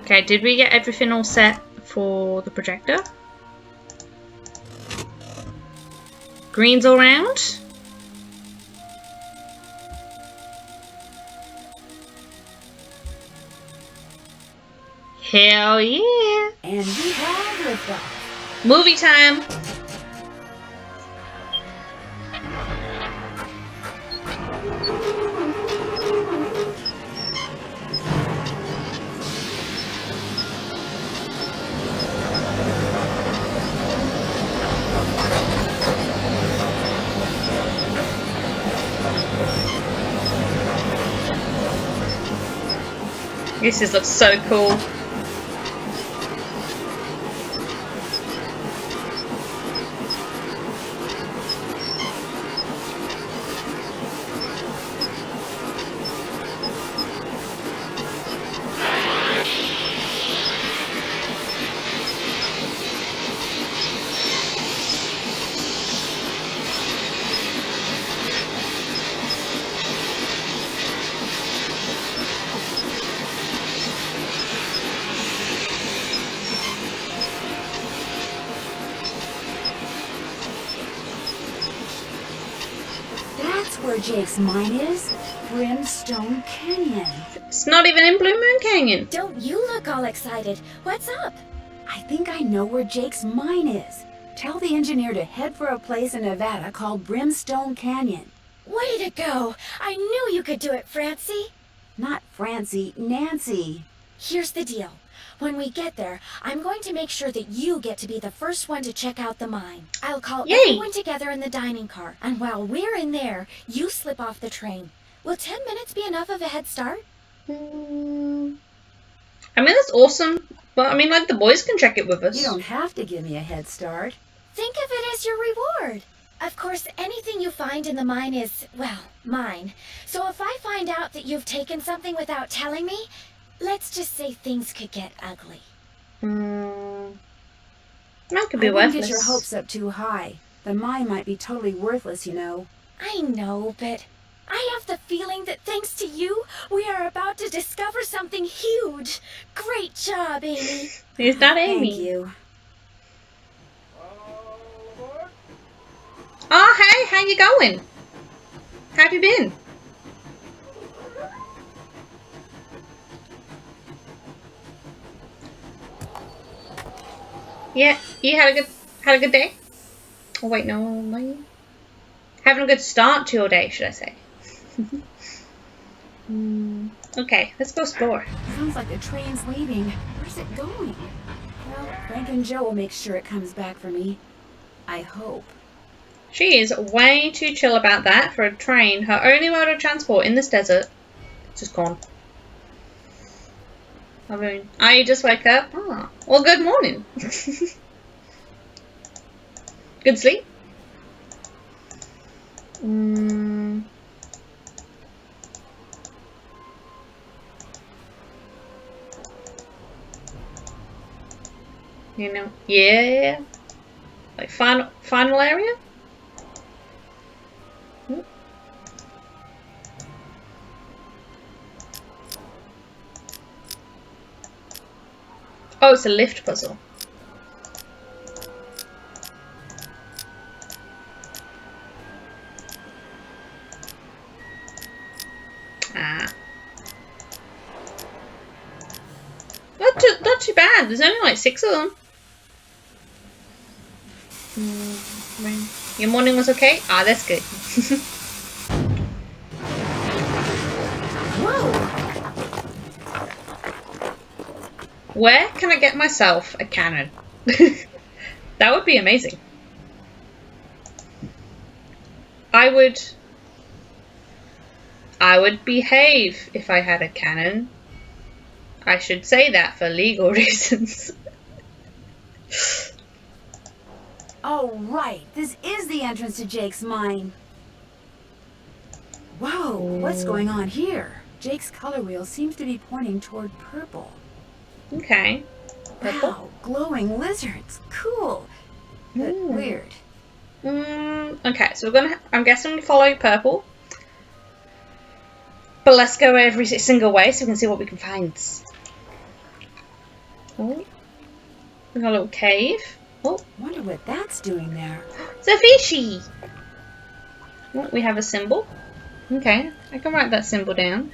Okay, did we get everything all set for the projector? Greens all round? Hell yeah! And we have liftoff. Movie time! This looks so cool. That's where Jake's mine is. Brimstone Canyon. It's not even in Blue Moon Canyon. Don't you look all excited. What's up? I think I know where Jake's mine is. Tell the engineer to head for a place in Nevada called Brimstone Canyon. Way to go. I knew you could do it, Francie. Not Francie, Nancy. Here's the deal. When we get there, I'm going to make sure that you get to be the first one to check out the mine. I'll call Yay. everyone together in the dining car, and while we're in there, you slip off the train. Will 10 minutes be enough of a head start? I mean, that's awesome. But I mean, like, the boys can check it with us. You don't have to give me a head start. Think of it as your reward. Of course, anything you find in the mine is, well, mine. So if I find out that you've taken something without telling me, let's just say things could get ugly. That could be I wouldn't worthless. get your hopes up too high. The mine might be totally worthless, you know. I know, but I have the feeling that thanks to you, we are about to discover something huge. Great job, Amy. Is that Amy? Thank you. Oh, hey, how you going? How have you been? Yeah, you had a good day? Oh wait, no. Having a good start to your day, should I say? Okay, let's go explore. Sounds like the train's leaving. Where's it going? Well, Frank and Joe will make sure it comes back for me. I hope. She is way too chill about that for a train. Her only mode of transport in this desert. It's just gone. I mean, I just wake up. Oh, well, good morning. Good sleep. You know, yeah. Like final area. Oh, it's a lift puzzle. Ah. Not too bad. There's only like 6 of them. Your morning was okay? Ah, that's good. Where can I get myself a cannon? That would be amazing. I would behave if I had a cannon. I should say that for legal reasons. Oh, right. This is the entrance to Jake's mine. Whoa, what's going on here? Jake's color wheel seems to be pointing toward purple. Okay. Purple? Wow, glowing lizards. Cool. But weird. Okay, so I'm guessing we follow purple. But let's go every single way so we can see what we can find. Oh, we got a little cave. Oh, Wonder what that's doing there. it's a fishy. Oh, we have a symbol. Okay, I can write that symbol down.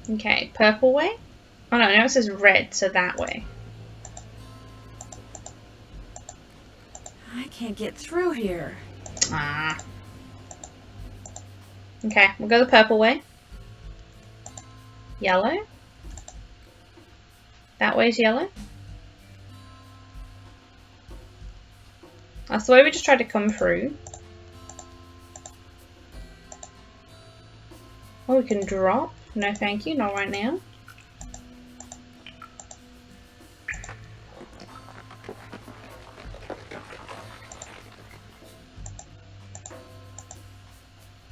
Okay, purple way. Oh no, now it says red, so that way. I can't get through here. Ah. Okay, we'll go the purple way. Yellow. That way is yellow. That's the way we just tried to come through. Oh, we can drop. No thank you, not right now.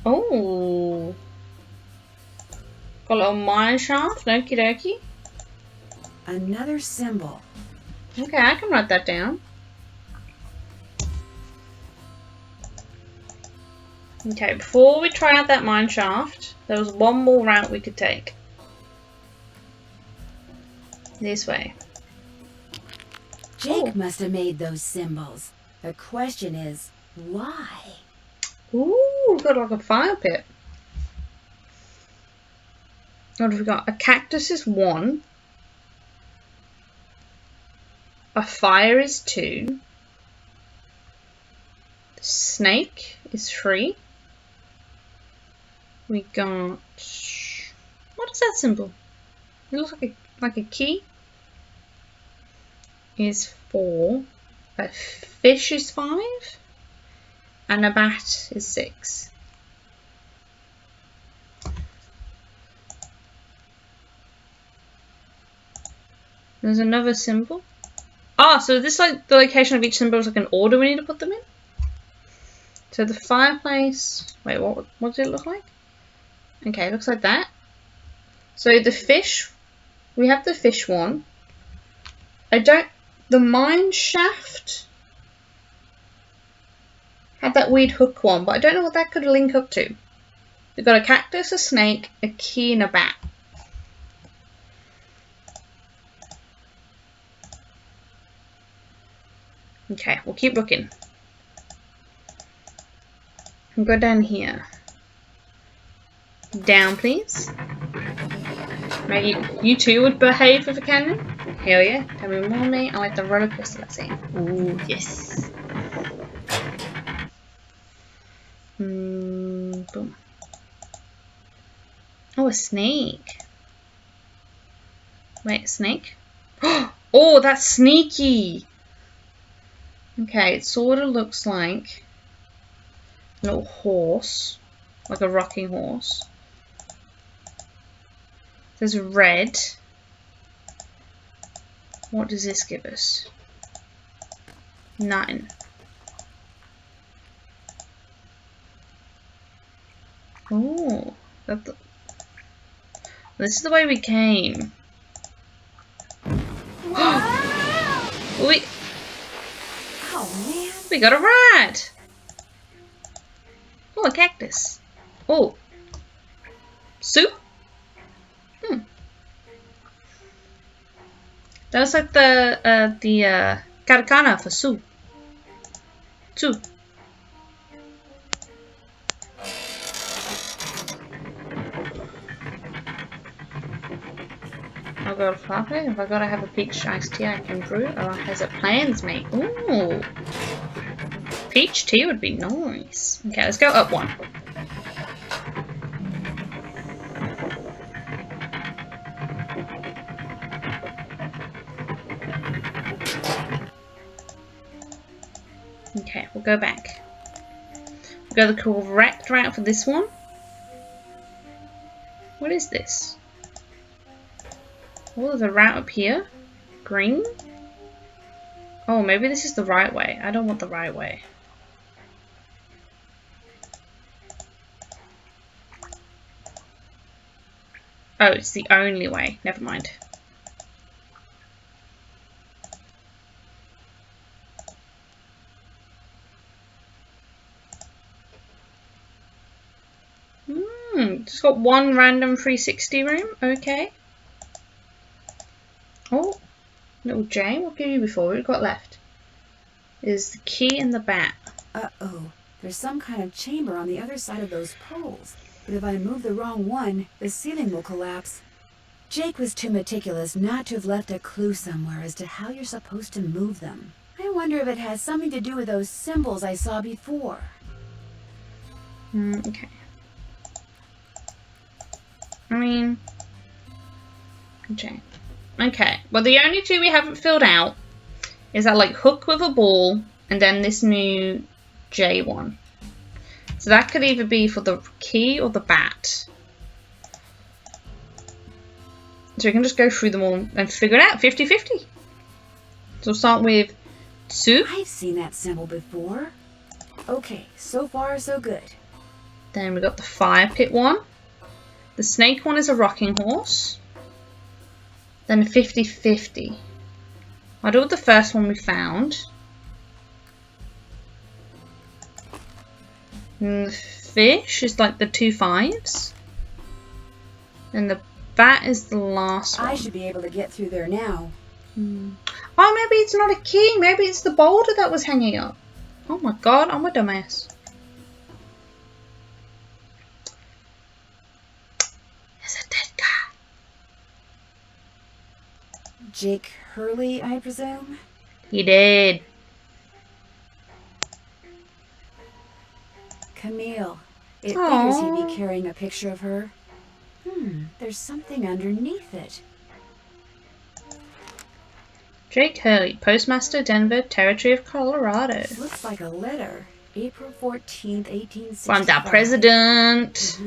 Oh. Got a little mine shaft, okie dokie. Another symbol. Okay, I can write that down. Okay, before we try out that mine shaft, there was one more route we could take. This way. Jake must have made those symbols. The question is, why? Ooh, got like a fire pit. What have we got? A cactus is 1. A fire is 2. The snake is 3. We got... What is that symbol? It looks like a key. Is 4. A fish is 5. And a bat is 6. There's another symbol. Ah, so this like the location of each symbol is like an order we need to put them in. So the fireplace. Wait, what does it look like? Okay, it looks like that. So the fish, we have the fish one. The mine shaft had that weird hook one, but I don't know what that could link up to. We've got a cactus, a snake, a key, and a bat. Okay, we'll keep looking. We'll go down here. Down, please. Maybe you two would behave with a cannon? Hell yeah. Can we remind me? I like the roller coaster that scene. Ooh, yes. Boom. Oh, a snake. Wait, a snake? Oh, that's sneaky. Okay, it sort of looks like a little horse, like a rocking horse. There's red. What does this give us? 9. Oh, this is the way we came. We got a rat! Oh, a cactus. Oh. Soup? That's like the katakana for soup. Soup. I'll go to Flopper. If I gotta have a peach iced tea I can brew, or has it plans, mate? Ooh. Peach tea would be nice. Okay, let's go up 1. Okay, we'll go back. We'll go the correct route for this one. What is this? Oh, there's a route up here. Green? Oh, maybe this is the right way. I don't want the right way. Oh, it's the only way. Never mind. It's got one random 360 room. Okay. Oh, little J. What gave you before? What have we got left? Is the key in the bat. Uh-oh. There's some kind of chamber on the other side of those poles. But if I move the wrong one, the ceiling will collapse. Jake was too meticulous not to have left a clue somewhere as to how you're supposed to move them. I wonder if it has something to do with those symbols I saw before. Okay. I mean... Okay. Well, the only two we haven't filled out is that, like, hook with a ball and then this new J one. So that could either be for the key or the bat. So we can just go through them all and figure it out. 50-50. So we'll start with Sue. I've seen that symbol before. Okay, so far so good. Then we got the fire pit one. The snake one is a rocking horse. Then 50-50. I'll do the first one we found. And the fish is like the 2 5s. And the bat is the last one. I should be able to get through there now. Oh, maybe it's not a key. Maybe it's the boulder that was hanging up. Oh my god, I'm a dumbass. There's a dead guy. Jake Hurley, I presume? He did. Camille. It Aww. figures he'd be carrying a picture of her. There's something underneath it. Jake Hurley, Postmaster, Denver, Territory of Colorado. Looks like a letter. April 14th, 1865. From the president.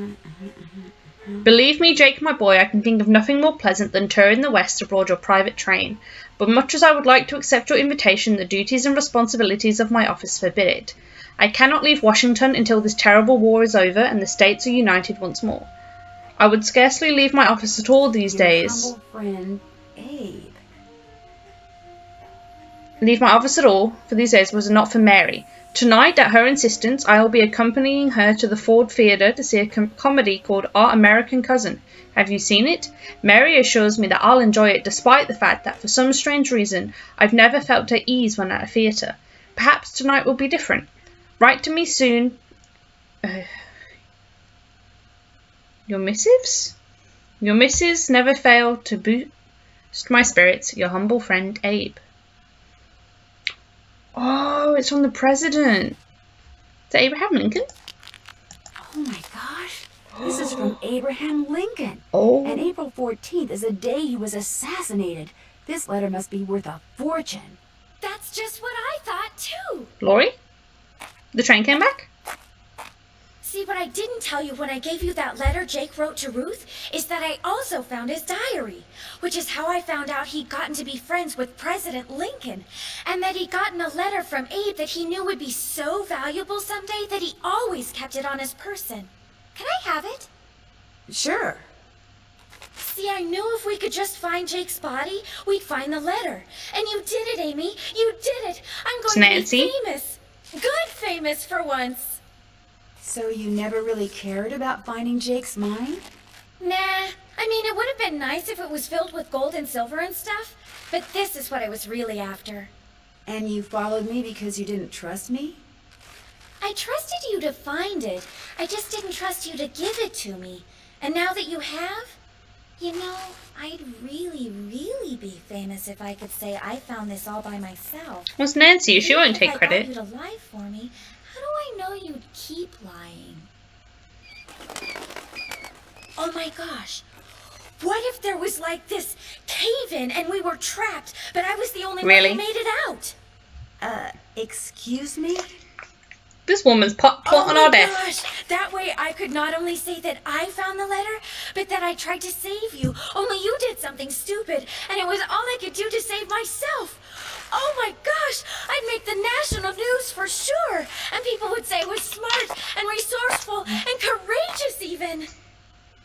Believe me, Jake, my boy, I can think of nothing more pleasant than touring the West aboard your private train. But much as I would like to accept your invitation, the duties and responsibilities of my office forbid it. I cannot leave Washington until this terrible war is over and the states are united once more. I would scarcely leave my office at all these days. Humble friend, Abe. Leave my office at all for these days was not for Mary. Tonight, at her insistence, I will be accompanying her to the Ford Theatre to see a comedy called Our American Cousin. Have you seen it? Mary assures me that I'll enjoy it despite the fact that for some strange reason I've never felt at ease when at a theatre. Perhaps tonight will be different. Write to me soon. Your missives? Your misses never fail to boost my spirits. Your humble friend, Abe. Oh, it's from the president. Is it Abraham Lincoln? Oh my gosh. This is from Abraham Lincoln. Oh. And April 14th is the day he was assassinated. This letter must be worth a fortune. That's just what I thought, too. Lori? The train came back? See, what I didn't tell you when I gave you that letter Jake wrote to Ruth is that I also found his diary, which is how I found out he'd gotten to be friends with President Lincoln, and that he'd gotten a letter from Abe that he knew would be so valuable someday that he always kept it on his person. Can I have it? Sure. See, I knew if we could just find Jake's body, we'd find the letter. And you did it, Amy. You did it. I'm going to be famous. Good famous for once. So you never really cared about finding Jake's mine? Nah. I mean, it would have been nice if it was filled with gold and silver and stuff, but this is what I was really after. And you followed me because you didn't trust me? I trusted you to find it. I just didn't trust you to give it to me. And now that you have, you know, I'd really, really be famous if I could say I found this all by myself. Well, it's Nancy. She won't take If credit. I got you to lie for me, how do I know you'd keep lying? Oh my gosh. What if there was like this cave-in and we were trapped, but I was the only one who made it out? Excuse me? This woman's plotting our death. Gosh, that way I could not only say that I found the letter, but that I tried to save you. Only you did something stupid, and it was all I could do to save myself. Oh my gosh, I'd make the national news for sure, and people would say I was smart and resourceful and courageous even.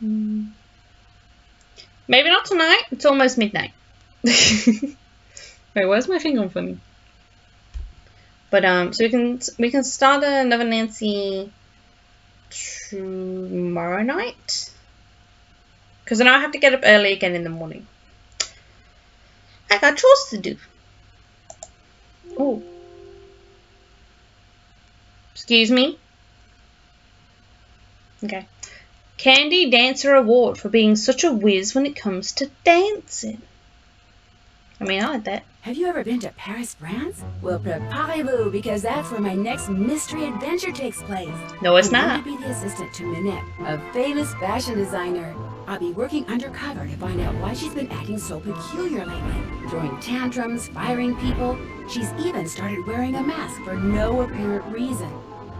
Maybe not tonight. It's almost midnight. Wait, where's my finger funny? But so we can start another Nancy tomorrow night. Because then I have to get up early again in the morning. I got chores to do. Oh. Excuse me? Okay. Candy Dancer Award for being such a whiz when it comes to dancing. I mean, I like that. Have you ever been to Paris, France? Well, preparez-vous, because that's where my next mystery adventure takes place. No, it's I'm not. going to be the assistant to Minette, a famous fashion designer. I'll be working undercover to find out why she's been acting so peculiar lately. Throwing tantrums, firing people. She's even started wearing a mask for no apparent reason.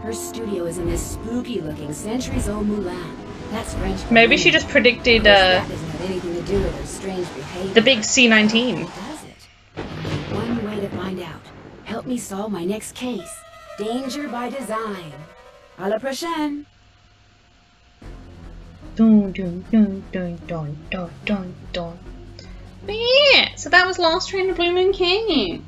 Her studio is in this spooky-looking centuries-old Moulin. That's French. Maybe she just predicted that doesn't have anything to do with her strange behavior. the big C-19. Does it? One way to find out. Help me solve my next case. Danger by design. À la prochaine. Dun, dun, dun, dun, dun, dun, dun, dun. But yeah, so that was Last Train to Blue Moon Canyon.